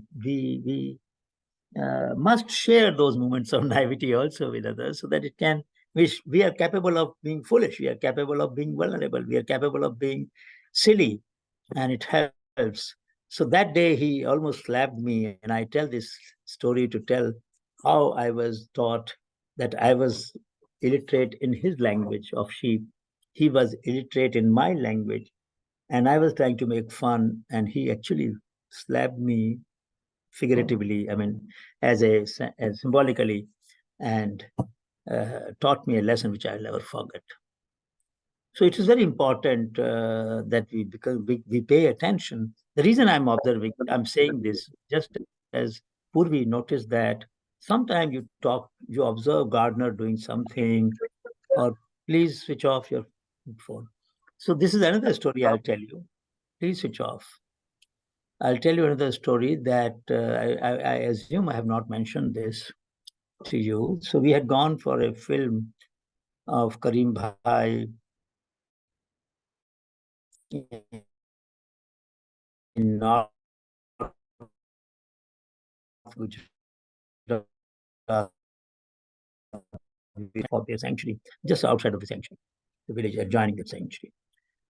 must share those moments of naivety also with others, so that we are capable of being foolish, we are capable of being vulnerable, we are capable of being silly. and it helps. So that day he almost slapped me, and I tell this story to tell how I was taught that I was illiterate in his language of sheep. He was illiterate in my language, and I was trying to make fun, and he actually slapped me figuratively, I mean, as symbolically, and taught me a lesson which I'll never forget. So it is very important that we pay attention. The reason I'm saying this, just as Purvi noticed that sometimes you observe gardener doing something, or please switch off your phone. So this is another story I'll tell you. Please switch off. I'll tell you another story that I assume I have not mentioned this to you. So we had gone for a film of Karim Bhai in North Gujarat of their sanctuary, just outside of the sanctuary, the village adjoining the sanctuary.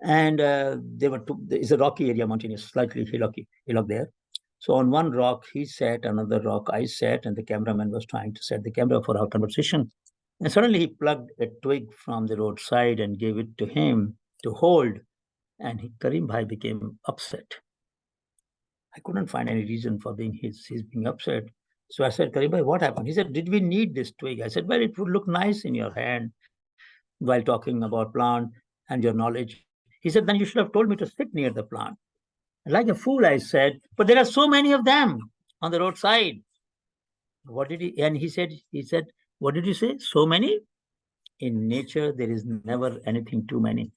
And it's a rocky area, mountainous, slightly hillock there. So on one rock he sat, another rock I sat, and the cameraman was trying to set the camera for our conversation. And suddenly he plucked a twig from the roadside and gave it to him to hold. And Karim Bhai became upset. I couldn't find any reason for his being upset. So I said, Karim Bhai, what happened? He said, did we need this twig? I said, well, it would look nice in your hand while talking about plant and your knowledge. He said, then you should have told me to sit near the plant. Like a fool, I said, but there are so many of them on the roadside. What did he? And he said, what did you say? So many? In nature, there is never anything too many.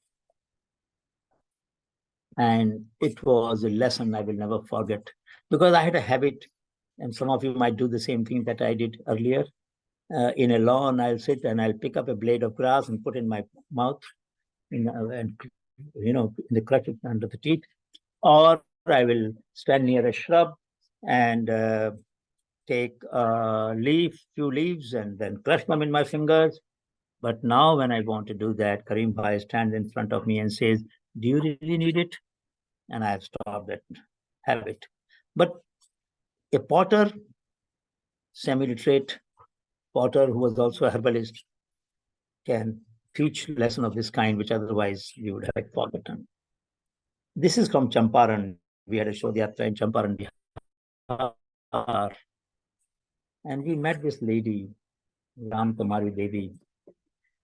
And it was a lesson I will never forget, because I had a habit, and some of you might do the same thing that I did earlier. In a lawn, I'll sit and I'll pick up a blade of grass and put in my mouth, and in the crutch under the teeth, or I will stand near a shrub and take few leaves, and then crush them in my fingers. But now when I want to do that, Karim Bhai stands in front of me and says, do you really need it? And I have stopped that habit. But a potter, semi-literate potter who was also a herbalist, can teach lesson of this kind, which otherwise you would have forgotten. This is from Champaran. We had a Shodhyatra in Champaran, Bihar. And we met this lady, Ram Kumari Devi.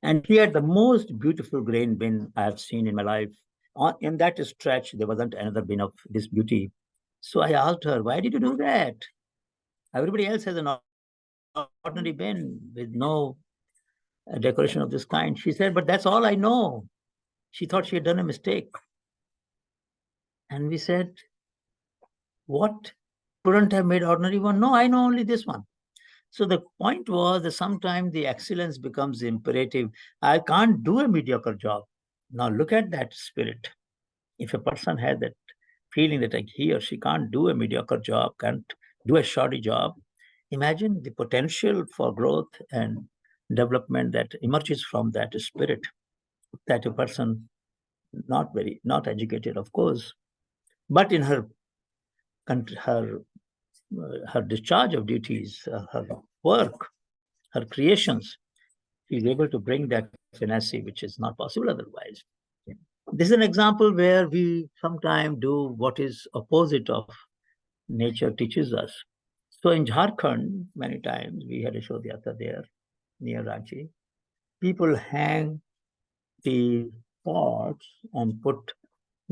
And she had the most beautiful grain bin I have seen in my life. In that stretch, there wasn't another bin of this beauty. So I asked her, why did you do that? Everybody else has an ordinary bin with no decoration of this kind. She said, but that's all I know. She thought she had done a mistake. And we said, what? Couldn't have made ordinary one? No, I know only this one. So the point was that sometimes the excellence becomes imperative. I can't do a mediocre job. Now look at that spirit. If a person has that feeling that he or she can't do a mediocre job, can't do a shoddy job, imagine the potential for growth and development that emerges from that spirit, that a person not educated, of course, but in her discharge of duties, her work, her creations, she is able to bring that finesse, which is not possible otherwise. This is an example where we sometimes do what is opposite of nature teaches us. So in Jharkhand, many times we had a Shodhyatra there near Ranchi. People hang the pots and put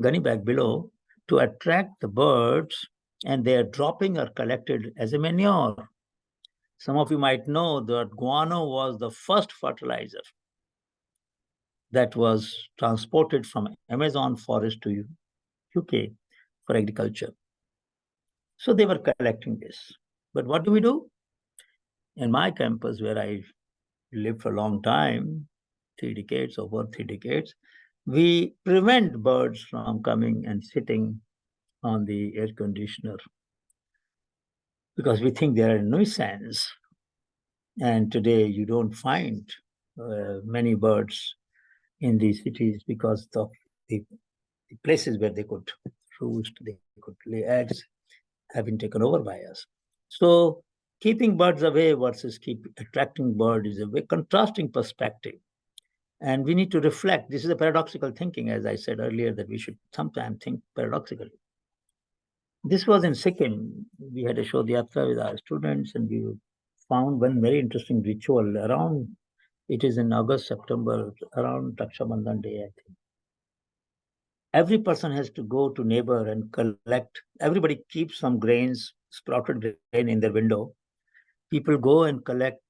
gunny bag below to attract the birds, and their dropping are collected as a manure. Some of you might know that guano was the first fertilizer that was transported from Amazon forest to UK for agriculture. So they were collecting this. But what do we do? In my campus, where I lived for a long time, 3 decades, over 3 decades, we prevent birds from coming and sitting on the air conditioner because we think they are a nuisance. And today you don't find many birds in these cities because of the places where they could roost, they could lay eggs, have been taken over by us. So keeping birds away versus attracting birds is a very contrasting perspective. And we need to reflect. This is a paradoxical thinking, as I said earlier, that we should sometimes think paradoxically. This was in Sikkim. We had a Shodhyatra with our students, and we found one very interesting ritual around, it is in August, September, around Raksha Bandhan Day, I think. Every person has to go to neighbor and collect. Everybody keeps some grains, sprouted grain in their window. People go and collect.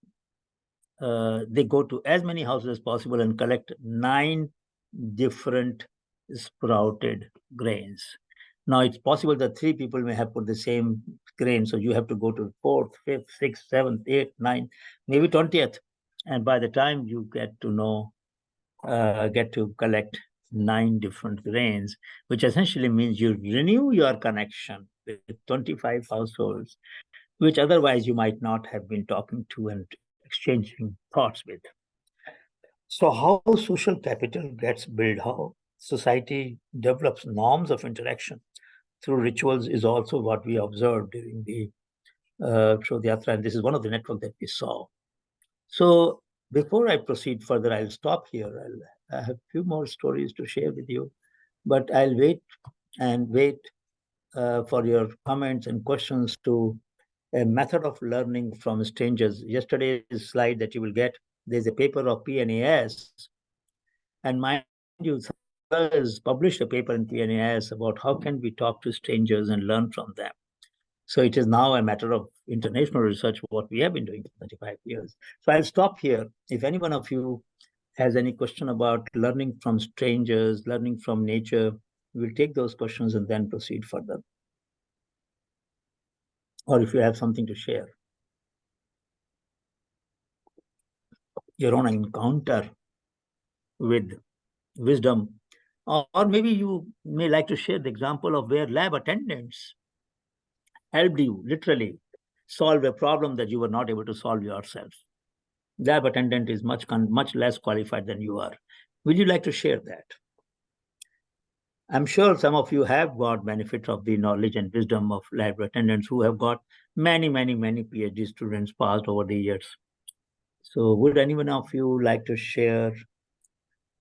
They go to as many houses as possible and collect 9 different sprouted grains. Now it's possible that 3 people may have put the same grain, so you have to go to 4th, 5th, 6th, 7th, 8th, 9th, maybe 20th, and by the time you get to collect 9 different grains, which essentially means you renew your connection with 25 households, which otherwise you might not have been talking to and exchanging thoughts with. So how social capital gets built, how society develops norms of interaction through rituals is also what we observed during the Shodhyatra, and this is one of the networks that we saw. So before I proceed further, I'll stop here. I have a few more stories to share with you, but I'll wait for your comments and questions to a method of learning from strangers. Yesterday's slide that you will get, there's a paper of PNAS, and mind you, has published a paper in PNAS about how can we talk to strangers and learn from them. So it is now a matter of international research, what we have been doing for 35 years. So I'll stop here. If any one of you has any question about learning from strangers, learning from nature, we'll take those questions and then proceed further. Or if you have something to share, your own encounter with wisdom, or maybe you may like to share the example of where lab attendants helped you literally solve a problem that you were not able to solve yourself. Lab attendant is much less qualified than you are. Would you like to share that? I'm sure some of you have got benefit of the knowledge and wisdom of lab attendants who have got many PhD students passed over the years. So would anyone of you like to share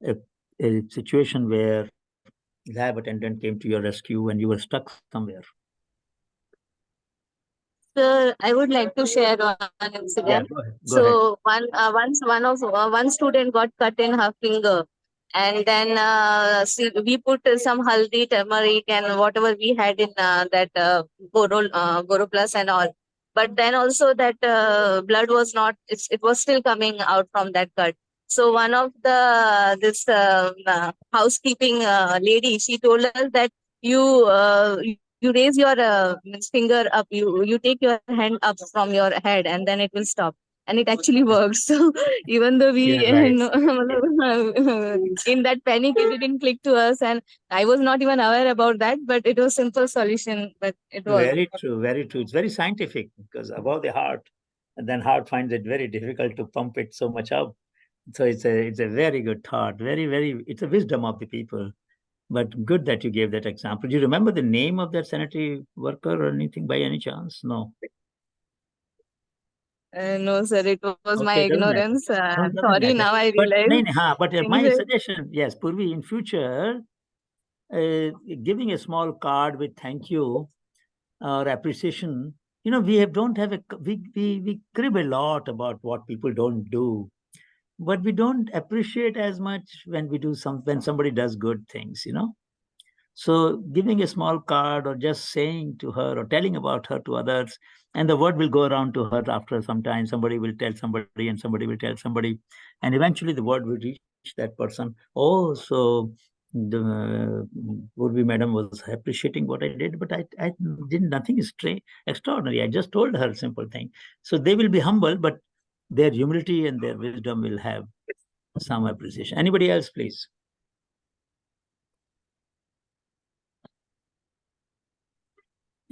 a situation where lab attendant came to your rescue and you were stuck somewhere? Sir, I would like to share one incident. Yeah, go ahead. One student got cut in her finger, and then we put some haldi, turmeric, and whatever we had in that Goro Plus and all. But then also that blood was not; it was still coming out from that cut. So one of this housekeeping lady, she told us that you raise your finger up, you take your hand up from your head, and then it will stop, and it actually works. So even though we in that panic, it didn't click to us, and I was not even aware about that, but it was simple solution, but it was very true. It's very scientific, because above the heart, and then heart finds it very difficult to pump it so much up. So it's a very good thought. It's a wisdom of the people. But good that you gave that example. Do you remember the name of that sanitary worker or anything by any chance? No. no, sir, it was my Okay, doesn't matter. ignorance. No, it doesn't Sorry, matter. now I But realize. but my suggestion, yes, Purvi, in future, giving a small card with thank you or appreciation. We crib a lot about what people don't do, but we don't appreciate as much when when somebody does good things. So giving a small card or just saying to her or telling about her to others, and the word will go around to her after some time. Somebody will tell somebody and somebody will tell somebody, and eventually the word will reach that person. Oh, so the Purvi madam was appreciating what I did, but I did nothing extraordinary. I just told her a simple thing. So they will be humble, but their humility and their wisdom will have some appreciation. Anybody else, please?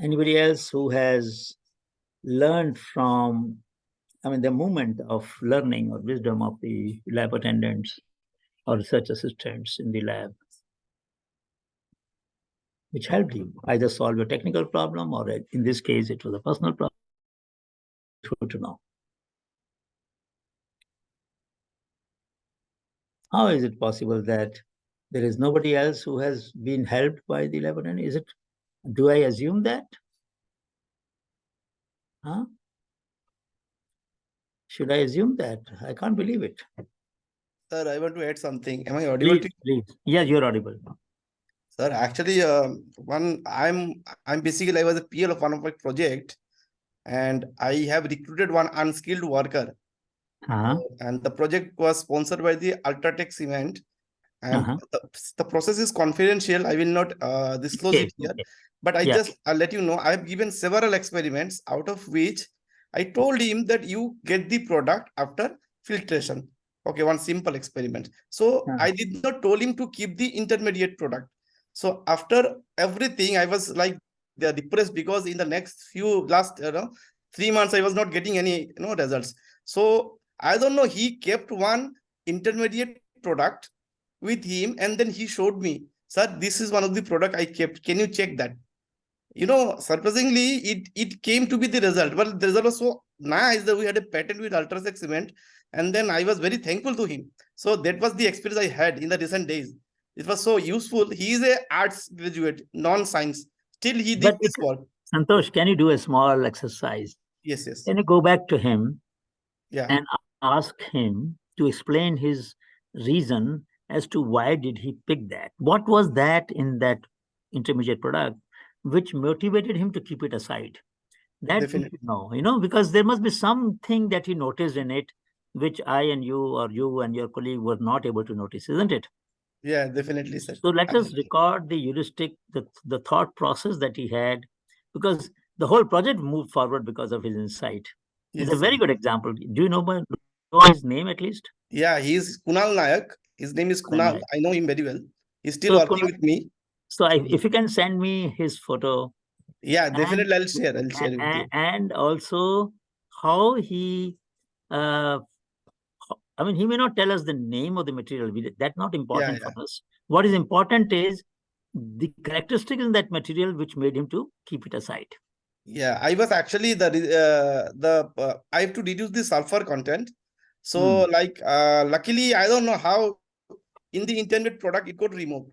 Anybody else who has learned from, the movement of learning or wisdom of the lab attendants or research assistants in the lab? which helped you either solve your technical problem, or in this case, it was a personal problem. Good to know. How is it possible that there is nobody else who has been helped by the 11N? Is it? Do I assume that? Huh? Should I assume that? I can't believe it. Sir, I want to add something. Am I audible? Please. Yeah, you're audible. Sir, actually, I'm basically I was a PL of one of my project, and I have recruited one unskilled worker, and the project was sponsored by the Ultratech Cement, and the process is confidential. I will not disclose it here, but I just I'll let you know. I have given several experiments, out of which I told him that you get the product after filtration. Okay, one simple experiment. So I did not told him to keep the intermediate product. So after everything, I was like depressed, because in the next last 3 months I was not getting any results. So I don't know, he kept one intermediate product with him, and then he showed me, sir, this is one of the product I kept. Can you check that? Surprisingly, it came to be the result. Well, the result was so nice that we had a patent with Ultratech Cement, and then I was very thankful to him. So that was the experience I had in the recent days. It was so useful. He is a arts graduate, non-science. Still, he did this work. Santosh, can you do a small exercise? Yes, yes. Can you go back to him and ask him to explain his reason as to why did he pick that? What was that in that intermediate product which motivated him to keep it aside? That we should know, because there must be something that he noticed in it, which I and you, or you and your colleague, were not able to notice, isn't it? Yeah, definitely, sir. So let us record the heuristic, the thought process that he had, because the whole project moved forward because of his insight. Yes, it's a very good example. Do you know his name at least? Yeah, he's Kunal Nayak. His name is Kunal. I know him very well. He's still working with me. So if you can send me his photo. Yeah, definitely I'll share with you. And also how he, he may not tell us the name of the material. That's not important for us. What is important is the characteristics in that material which made him to keep it aside. Yeah, I was actually I have to reduce the sulfur content. So luckily, I don't know how in the intermediate product it got removed.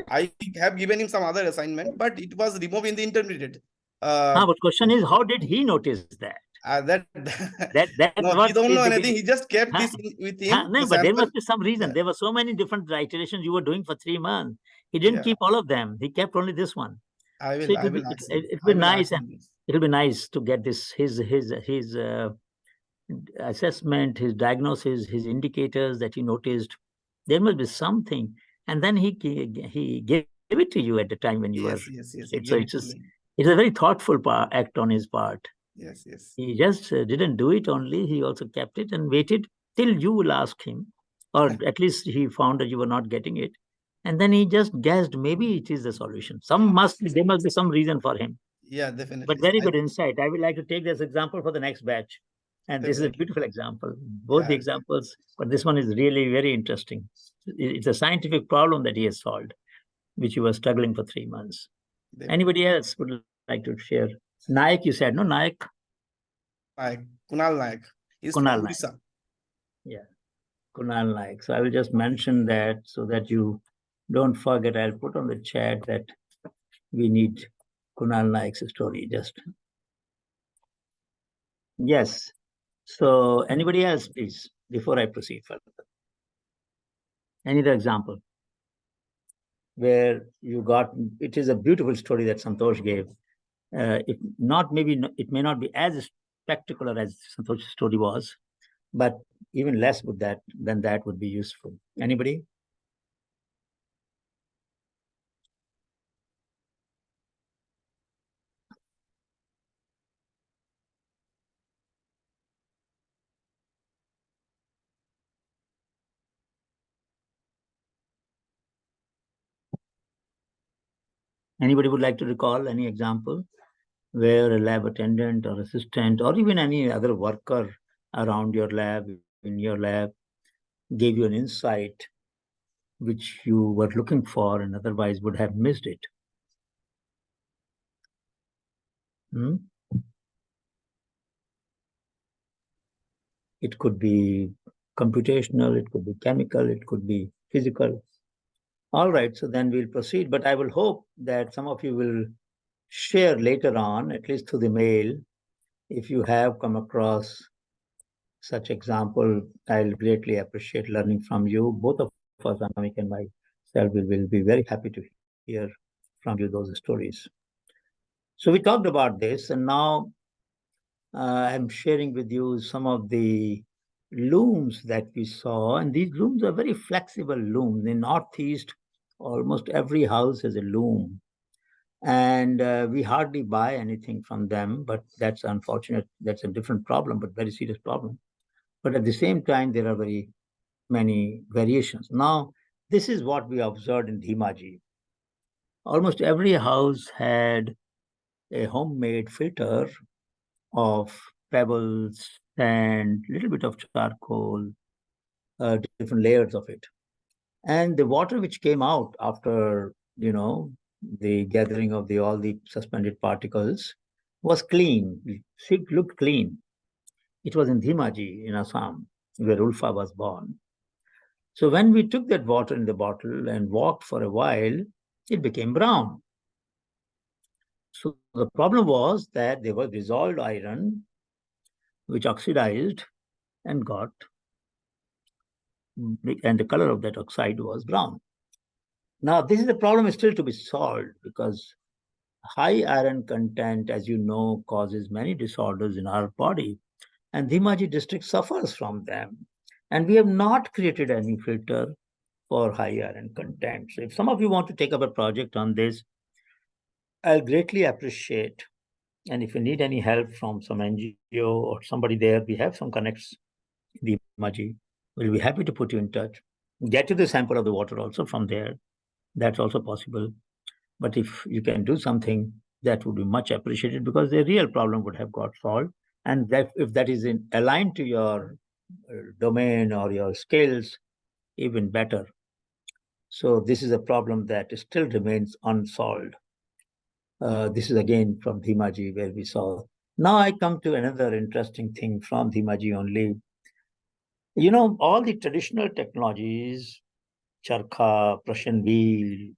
I have given him some other assignment, but it was removed in the intermediate. But question is, how did he notice that? No, he don't know anything. He just kept this with him. No, but there must be some reason. There were so many different iterations you were doing for 3 months. He didn't keep all of them. He kept only this one. It'll be nice, and it'll be nice to get this his assessment, his diagnosis, his indicators that he noticed. There must be something, and then he gave it to you at the time when you were. So it's a very thoughtful act on his part. Yes, yes. He just didn't do it only. He also kept it and waited till you will ask him, or at least he found that you were not getting it, and then he just guessed maybe it is the solution. There must be some reason for him. Yeah, definitely. But very good insight. I would like to take this example for the next batch, and this is a beautiful example. Both the examples, but this one is really very interesting. It's a scientific problem that he has solved, which he was struggling for 3 months. Definitely. Anybody else would like to share? Nayak, you said, no? Nayak? Kunal Nayak. He's Kunal from Odisha. Yeah, Kunal Nayak. So I will just mention that so that you don't forget. I'll put on the chat that we need Kunal Nayak's story. Yes. So anybody else, please, before I proceed further? Any other example where you got, it is a beautiful story that Santosh gave. It may not be as spectacular as Santosh's story was, but even less than that would be useful. Anybody? Anybody would like to recall any example where a lab attendant or assistant or even any other worker around your lab, in your lab, gave you an insight which you were looking for and otherwise would have missed it? It could be computational, it could be chemical, it could be physical. All right, so then we'll proceed. But I will hope that some of you will share later on, at least through the mail, if you have come across such example. I'll greatly appreciate learning from you. Both of us, Anamik and myself, will be very happy to hear from you those stories. So we talked about this, and now I'm sharing with you some of the looms that we saw, and these looms are very flexible looms. In Northeast, almost every house has a loom, and we hardly buy anything from them, but that's unfortunate. That's a different problem, but very serious problem. But at the same time, there are very many variations. Now, this is what we observed in Dhimaji. Almost every house had a homemade filter of pebbles and little bit of charcoal, different layers of it. And the water which came out after, the gathering of all the suspended particles was clean. It looked clean. It was in Dhimaji in Assam, where Ulfa was born. So when we took that water in the bottle and walked for a while, it became brown. So the problem was that there was dissolved iron which oxidized and the color of that oxide was brown. Now, this is a problem still to be solved because high iron content, as you know, causes many disorders in our body, and Dhimaji district suffers from them. And we have not created any filter for high iron content. So if some of you want to take up a project on this, I'll greatly appreciate. And if you need any help from some NGO or somebody there, we have some connects in Dhimaji. We'll be happy to put you in touch. Get you the sample of the water also from there. That's also possible. But if you can do something, that would be much appreciated because the real problem would have got solved. And that if that is aligned to your domain or your skills, even better. So this is a problem that still remains unsolved. This is again from Dhimaji where we saw. Now I come to another interesting thing from Dhimaji only. All the traditional technologies, charkha, Prussian wheel,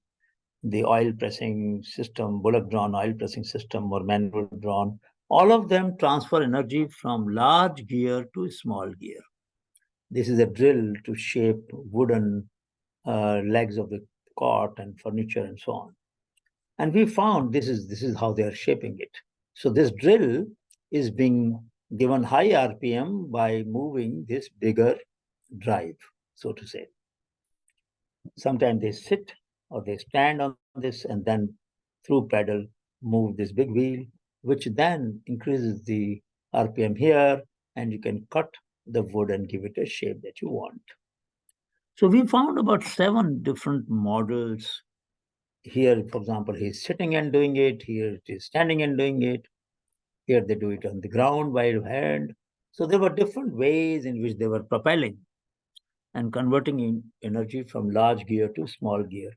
the oil pressing system, bullock-drawn oil pressing system or manual drawn, all of them transfer energy from large gear to small gear. This is a drill to shape wooden legs of the cot and furniture and so on. And we found this is how they are shaping it. So this drill is being given high RPM by moving this bigger drive, so to say. Sometimes they sit or they stand on this and then through pedal move this big wheel, which then increases the RPM here, and you can cut the wood and give it a shape that you want. So we found about 7 different models. Here, for example, he's sitting and doing it. Here it is standing and doing it. Here they do it on the ground by hand. So there were different ways in which they were propelling and converting energy from large gear to small gear.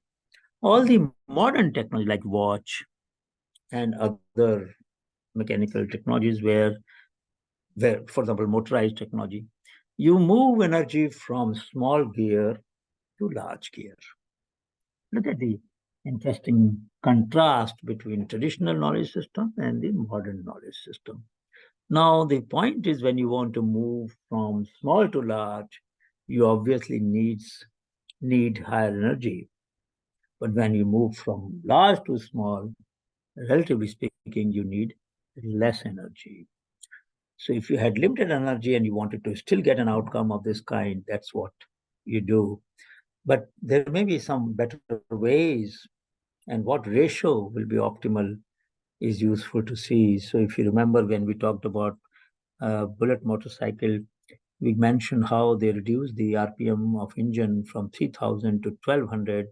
All the modern technology like watch and other mechanical technologies where, for example, motorized technology, you move energy from small gear to large gear. Look at the interesting contrast between traditional knowledge system and the modern knowledge system. Now, the point is when you want to move from small to large, you obviously need higher energy. But when you move from large to small, relatively speaking, you need less energy. So if you had limited energy and you wanted to still get an outcome of this kind, that's what you do. But there may be some better ways, and what ratio will be optimal is useful to see. So if you remember when we talked about bullet motorcycle, we mentioned how they reduced the RPM of engine from 3000 to 1200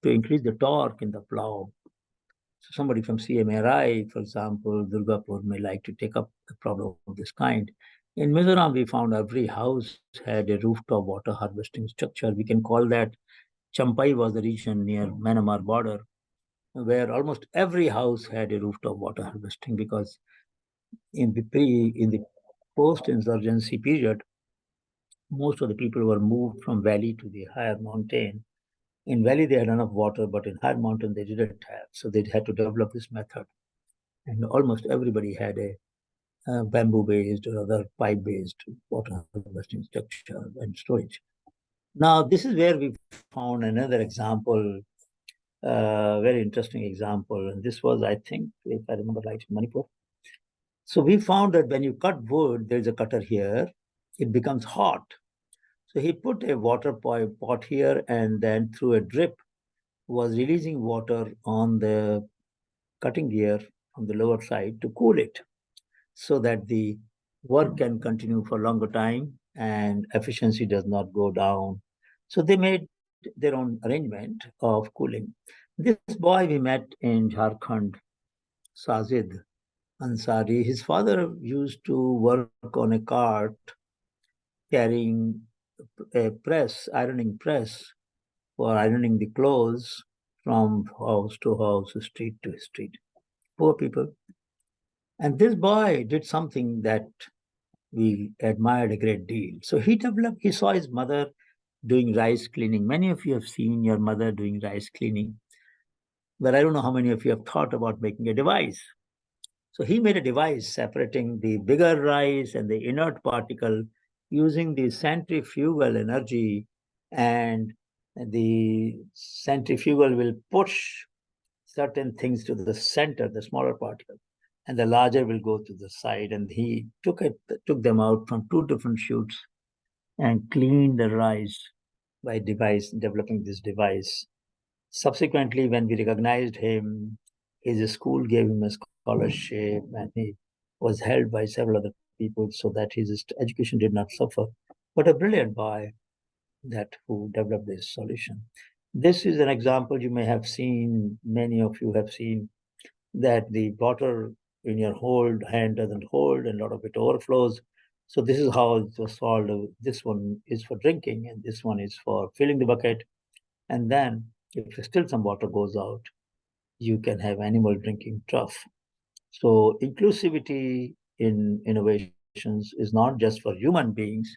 to increase the torque in the plow. So somebody from CMRI, for example, Durgapur, may like to take up a problem of this kind. In Mizoram, we found every house had a rooftop water harvesting structure. We can call that Champai was the region near Myanmar border. where almost every house had a rooftop water harvesting, because in the post-insurgency period, most of the people were moved from valley to the higher mountain. In valley, they had enough water, but in higher mountain, they didn't have. So they had to develop this method. And almost everybody had a bamboo-based or other pipe-based water harvesting structure and storage. Now, this is where we found another example, very interesting example. And this was, I think, if I remember right, in Manipur. So we found that when you cut wood, there's a cutter here, it becomes hot. So he put a water pot here, and then through a drip was releasing water on the cutting gear on the lower side to cool it, so that the work can continue for longer time and efficiency does not go down. So they made their own arrangement of cooling. This boy we met in Jharkhand, Sajid Ansari, his father used to work on a cart carrying a press, ironing press, for ironing the clothes from house to house, street to street. Poor people. And this boy did something that we admired a great deal. So he saw his mother doing rice cleaning. Many of you have seen your mother doing rice cleaning, but I don't know how many of you have thought about making a device. So he made a device separating the bigger rice and the inert particle using the centrifugal energy, and the centrifugal will push certain things to the center, the smaller particle, and the larger will go to the side. And he took them out from two different shoots and cleaned the rice by developing this device. Subsequently, when we recognized him, his school gave him a scholarship, and he was helped by several other people so that his education did not suffer. But a brilliant boy who developed this solution. This is an example you may have seen, many of you have seen, that the water in your hand doesn't hold and a lot of it overflows. So this is how it was solved. This one is for drinking and this one is for filling the bucket. And then if still some water goes out, you can have animal drinking trough. So inclusivity in innovations is not just for human beings,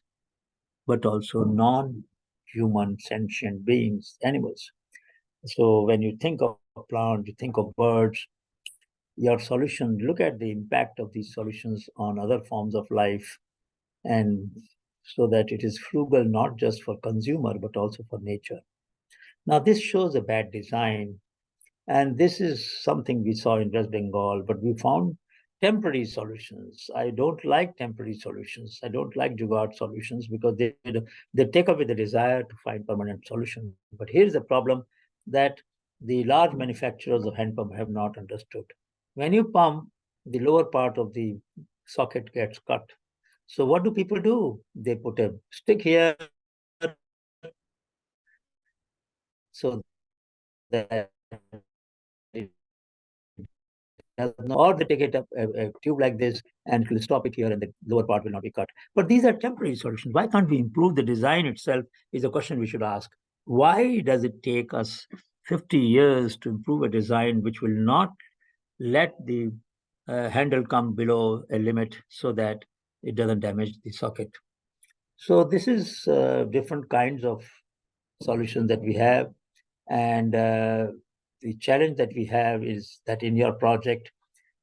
but also non-human sentient beings, animals. So when you think of plants, you think of birds, your solution, look at the impact of these solutions on other forms of life, and so that it is frugal not just for consumer, but also for nature. Now, this shows a bad design, and this is something we saw in West Bengal, but we found temporary solutions. I don't like temporary solutions. I don't like jugaad solutions because they take away the desire to find permanent solution. But here's the problem that the large manufacturers of hand pump have not understood. When you pump, the lower part of the socket gets cut. So what do people do? They put a stick here so that it does not, or they take a tube like this and it will stop it here and the lower part will not be cut. But these are temporary solutions. Why can't we improve the design itself is a question we should ask. Why does it take us 50 years to improve a design which will not let the handle come below a limit so that it doesn't damage the socket? So this is different kinds of solutions that we have. And the challenge that we have is that in your project,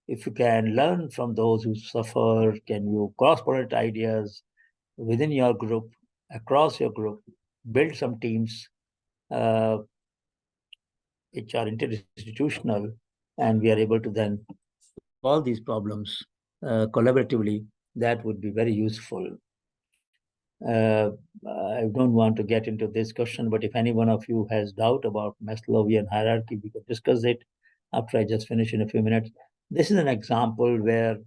if you can learn from those who suffer, can you cross-pollinate ideas within your group, across your group, build some teams which are interinstitutional, and we are able to then solve these problems collaboratively, that would be very useful. I don't want to get into this question, but if any one of you has doubt about Maslowian hierarchy, we could discuss it after I just finish in a few minutes. This is an example where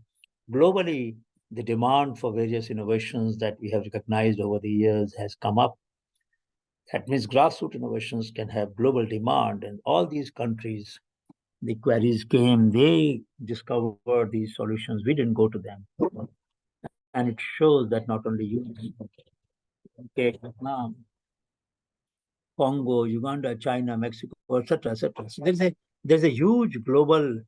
globally the demand for various innovations that we have recognized over the years has come up. That means grassroots innovations can have global demand, and all these countries, the queries came, they discovered these solutions. We didn't go to them. And it shows that not only you, okay, Vietnam, Congo, Uganda, China, Mexico, etc., etc. So there's a There's a huge global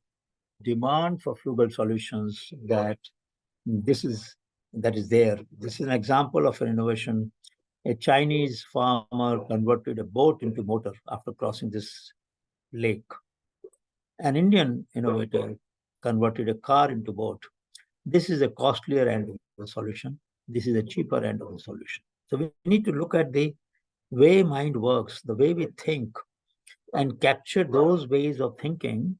demand for frugal solutions that is there. This is an example of an innovation. A Chinese farmer converted a boat into motor after crossing this lake. An Indian innovator converted a car into boat. This is a costlier end of the solution. This is a cheaper end of the solution. So we need to look at the way mind works, the way we think, and capture those ways of thinking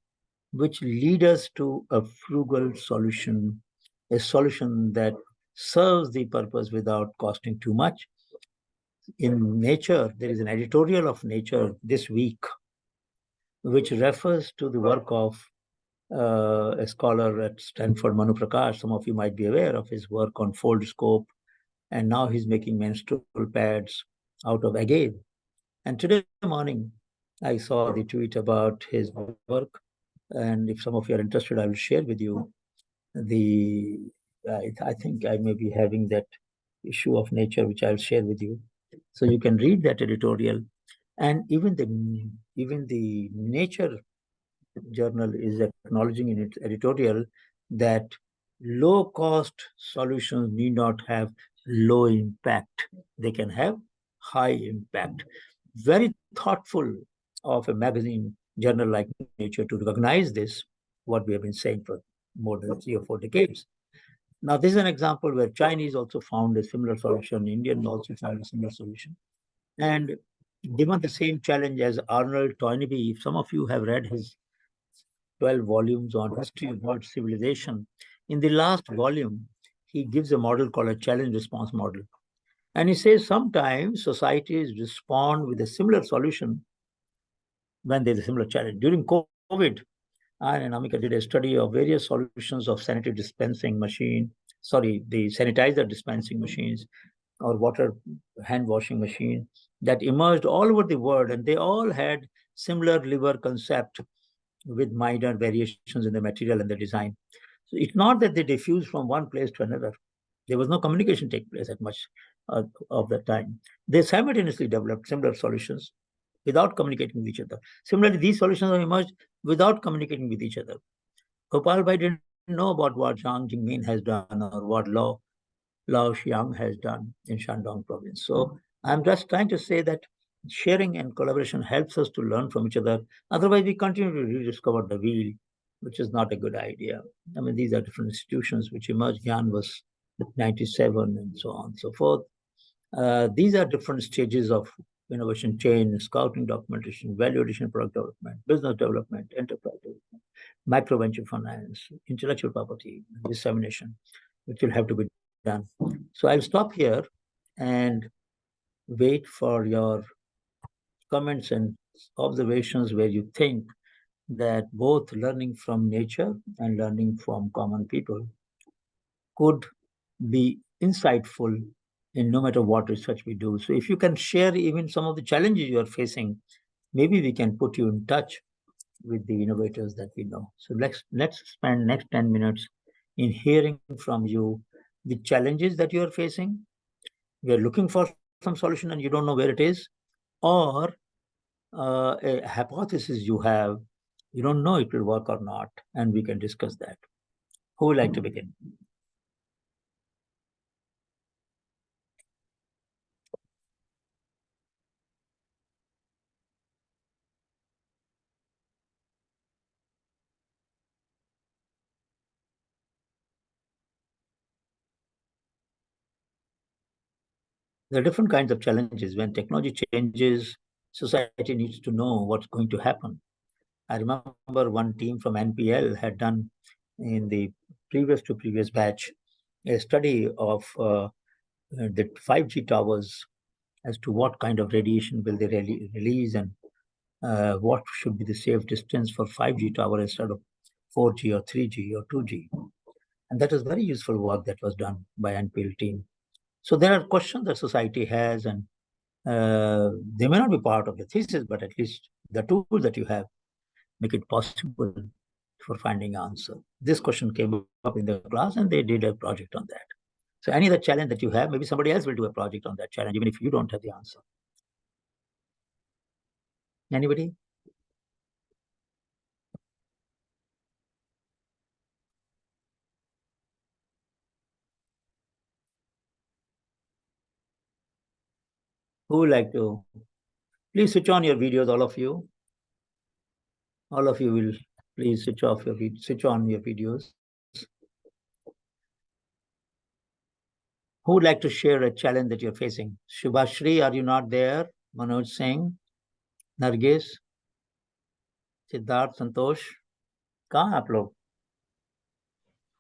which lead us to a frugal solution, a solution that serves the purpose without costing too much. In Nature, there is an editorial of Nature this week, which refers to the work of a scholar at Stanford, Manu Prakash. Some of you might be aware of his work on fold scope, and now he's making menstrual pads out of agave. And today morning, I saw the tweet about his work, and if some of you are interested, I will share with you the. I think I may be having that issue of Nature, which I'll share with you, so you can read that editorial. And even the Nature journal is acknowledging in its editorial that low-cost solutions need not have low impact. They can have high impact. Very thoughtful of a magazine journal like Nature to recognize this, what we have been saying for more than 3 or 4 decades. Now, this is an example where Chinese also found a similar solution, Indian also found a similar solution. And given the same challenge as Arnold Toynbee, if some of you have read his 12 volumes on history of world civilization, in the last volume, he gives a model called a challenge response model. And he says sometimes societies respond with a similar solution when there's a similar challenge. During COVID, I and Amika did a study of various solutions of the sanitizer dispensing machines or water hand washing machine that emerged all over the world, and they all had similar lever concept with minor variations in the material and the design. So it's not that they diffuse from one place to another. There was no communication take place at much of the time. They simultaneously developed similar solutions without communicating with each other. Similarly, these solutions have emerged without communicating with each other. Gopal Bhai didn't know about what Zhang Jingmin has done or what Lao Xiang has done in Shandong province. So I'm just trying to say that sharing and collaboration helps us to learn from each other. Otherwise, we continue to rediscover the wheel, which is not a good idea. I mean, these are different institutions which emerged. Gyan was 97 and so on and so forth. These are different stages of innovation chain: scouting, documentation, value addition, product development, business development, enterprise development, micro venture finance, intellectual property, dissemination, which will have to be done. So I'll stop here and wait for your comments and observations where you think that both learning from nature and learning from common people could be insightful in no matter what research we do. So if you can share even some of the challenges you are facing, maybe we can put you in touch with the innovators that we know. So let's spend next 10 minutes in hearing from you the challenges that you are facing. We are looking for some solution and you don't know where it is, or a hypothesis you have, you don't know it will work or not, and we can discuss that. Who would like to begin? There are different kinds of challenges. When technology changes, society needs to know what's going to happen. I remember one team from NPL had done in the previous batch a study of the 5G towers as to what kind of radiation will they release and what should be the safe distance for 5G tower instead of 4G or 3G or 2G. And that was very useful work that was done by NPL team. So there are questions that society has, and they may not be part of the thesis, but at least the tools that you have make it possible for finding answer. This question came up in the class and they did a project on that. So any other challenge that you have, maybe somebody else will do a project on that challenge, even if you don't have the answer. Anybody? Who would like to? Please switch on your videos, all of you. All of you will please switch on your videos. Who would like to share a challenge that you're facing? Shubhashri, are you not there? Manoj Singh, Nargis, Siddharth, Santosh. कहाँ हैं आप लोग?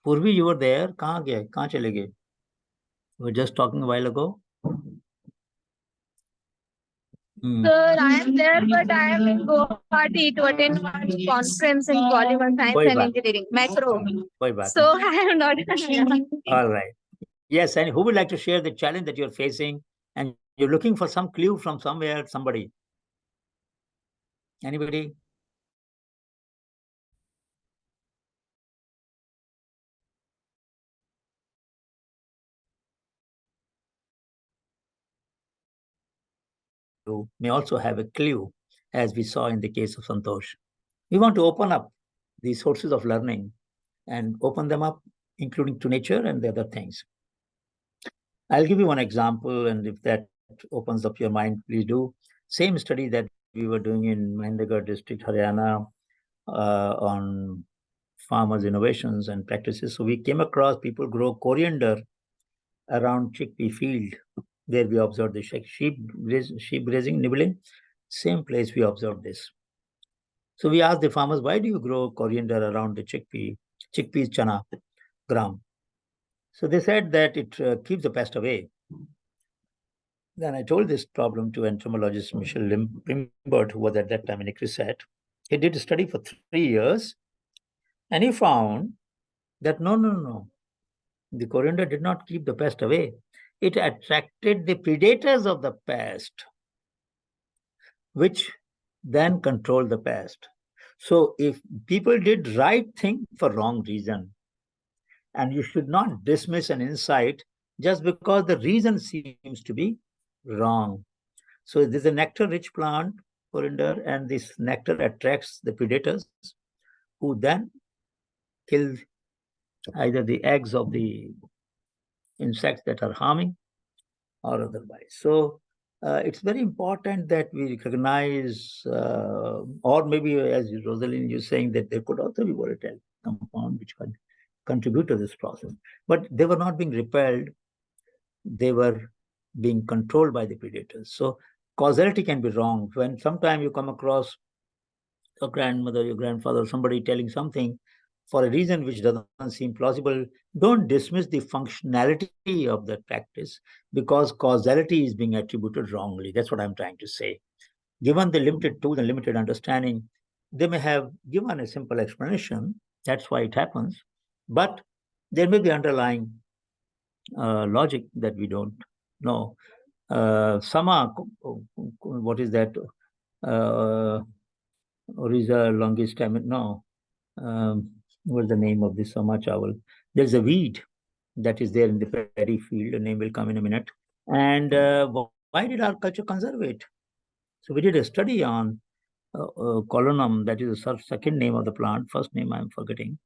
Purvi, you were there. कहाँ गए? कहाँ चले गए? We were just talking a while ago. Sir, I am there, but I am in Guwahati to attend one conference in polymer science कोई and बात engineering, macro. कोई बात So I am not. All right. Yes, and who would like to share the challenge that you're facing and you're looking for some clue from somewhere, somebody? Anybody? You may also have a clue, as we saw in the case of Santosh. We want to open up the sources of learning and open them up, including to nature and the other things. I'll give you one example, and if that opens up your mind, please do. Same study that we were doing in Mahendragarh district, Haryana, on farmers' innovations and practices. So we came across people grow coriander around chickpea field, where we observed the sheep grazing, nibbling. Same place we observed this. So we asked the farmers, why do you grow coriander around the chickpeas, chana, gram? So they said that it keeps the pest away. Then I told this problem to entomologist Michel Limbert, who was at that time in ICRISAT. He did a study for 3 years, and he found that no. The coriander did not keep the pest away. It attracted the predators of the pest, which then controlled the pest. So if people did right thing for wrong reason, and you should not dismiss an insight just because the reason seems to be wrong. So this is a nectar-rich plant, coriander, and this nectar attracts the predators who then kill either the eggs of the insects that are harming or otherwise. So it's very important that we recognize, or maybe as Rosalind, you're saying that there could also be volatile compound which can contribute to this process. But they were not being repelled, they were being controlled by the predators. So causality can be wrong. When sometime you come across your grandmother, your grandfather, somebody telling something for a reason which doesn't seem plausible, don't dismiss the functionality of that practice because causality is being attributed wrongly. That's what I'm trying to say. Given the limited tools and limited understanding, they may have given a simple explanation. That's why it happens. But there may be underlying logic that we don't know. Sama, what is that? Oriza longistamina? No. What's the name of this Sama chawal? There's a weed that is there in the paddy field. The name will come in a minute. And why did our culture conserve it? So we did a study on colonum, that is the second name of the plant. First name I'm forgetting.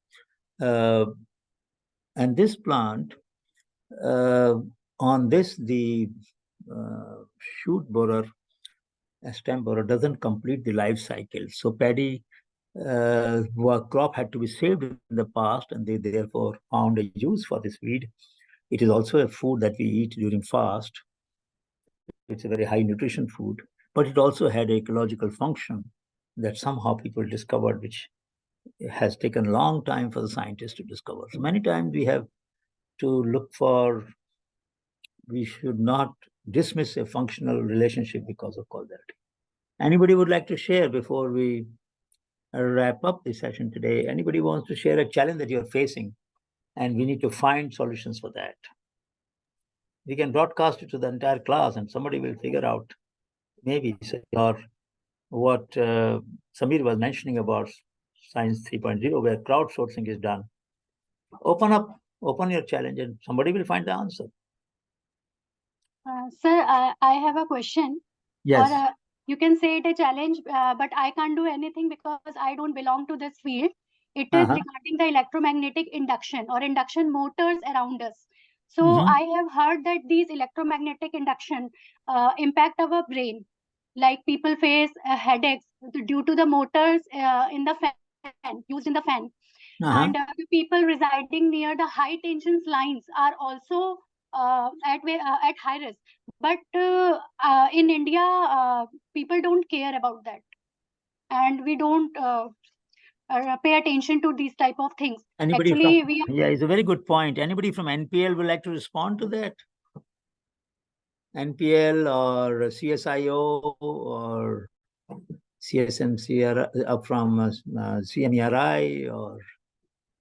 And this plant, on this, the shoot borer, stem borer doesn't complete the life cycle. So paddy crop had to be saved in the past, and they therefore found a use for this weed. It is also a food that we eat during fast. It's a very high nutrition food, but it also had an ecological function that somehow people discovered, which has taken a long time for the scientists to discover. So many times we have to look for, we should not dismiss a functional relationship because of causality. Anybody would like to share before we wrap up the session today? Anybody wants to share a challenge that you're facing and we need to find solutions for that? We can broadcast it to the entire class and somebody will figure out maybe, or what Samir was mentioning about Science 3.0, where crowdsourcing is done. Open your challenge and somebody will find the answer. Sir, I have a question. Yes. Or you can say it a challenge, but I can't do anything because I don't belong to this field. It is regarding the electromagnetic induction or induction motors around us. So Mhm. I have heard that these electromagnetic induction impact our brain. Like people face headaches due to the motors in the fan, used in the fan. And the people residing near the high tension lines are also at high risk. But in India, people don't care about that, and we don't pay attention to these type of things. Anybody Actually, from, we are, yeah, it's a very good point. Anybody from NPL would like to respond to that? NPL or CSIO or CSMCR from CMERI or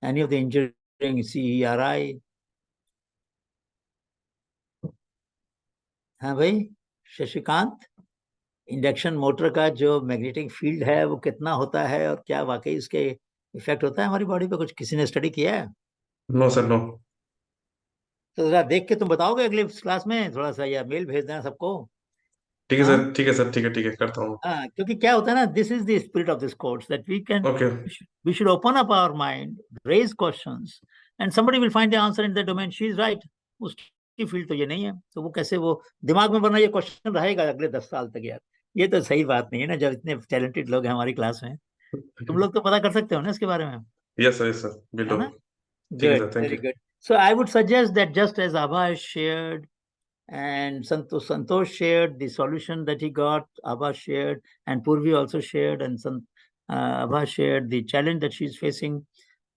any of the engineering CERI? हाँ भाई Shashikant, induction motor का जो magnetic field है वो कितना होता है और क्या वाकई इसके इफेक्ट होता है हमारी बॉडी पे? कुछ किसी ने स्टडी किया है? No sir, no. तो जरा देख के तुम बताओगे अगले क्लास में, थोड़ा सा या मेल भेज देना सबको। ठीक है हाँ? सर, ठीक है सर, ठीक है, ठीक है, करता हूँ। हाँ, क्योंकि क्या होता है ना, this is the spirit of this course that okay. we should open up our mind, raise questions, and somebody will find the answer in the domain. She is right. उसकी फील्ड तो ये नहीं है, तो वो कैसे वो दिमाग में, वरना ये क्वेश्चन रहेगा अगले 10 साल तक यार। ये तो सही बात नहीं है ना, जब इतने टैलेंटेड लोग हैं हमारी क्लास में। तुम लोग तो पता कर सकते हो ना इसके बारे में, यस सर, विल है डू। ना? ठीक है Good, sir, thank very you. good. So I would suggest that just as Abha has shared and Santosh shared the solution that he got, Abha shared, and Purvi also shared, and Abha shared the challenge that she's facing,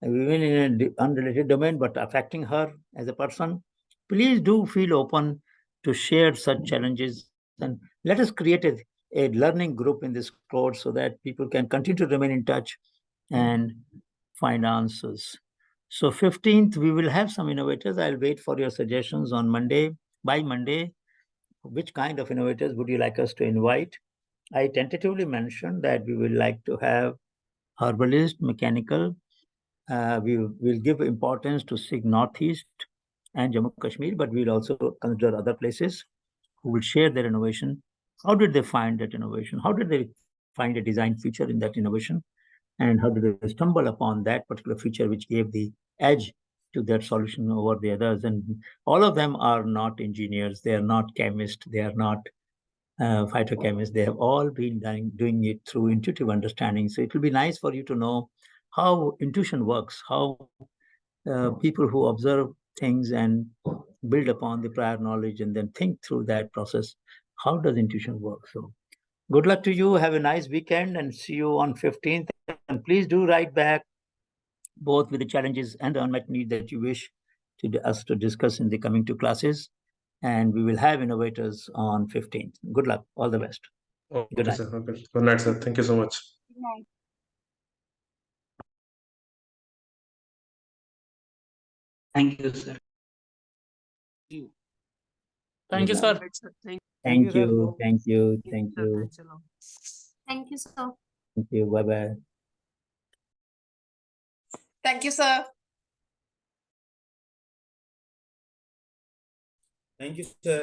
even in an unrelated domain, but affecting her as a person. Please do feel open to share such challenges, and let us create a learning group in this course so that people can continue to remain in touch and find answers. So 15th, we will have some innovators. I'll wait for your suggestions on Monday. By Monday, which kind of innovators would you like us to invite? I tentatively mentioned that we would like to have herbalist, mechanical. We will give importance to SIG Northeast and Jammu Kashmir, but we'll also consider other places who will share their innovation. How did they find that innovation? How did they find a design feature in that innovation? And how did they stumble upon that particular feature which gave the edge to that solution over the others? And all of them are not engineers, they are not chemists, they are not phytochemists. They have all been doing it through intuitive understanding. So it will be nice for you to know how intuition works, how people who observe things and build upon the prior knowledge and then think through that process. How does intuition work? So good luck to you. Have a nice weekend and see you on 15th. And please do write back both with the challenges and the unmet need that you wish us to discuss in the coming 2 classes. And we will have innovators on 15th. Good luck. All the best. Okay Good night. Sir, okay, good night sir, thank you so much. Thank you, sir. Thank you, sir. Thank you. Thank you. Thank you. Thank you, sir. Thank you. Bye-bye. Thank you, sir. Thank you, sir.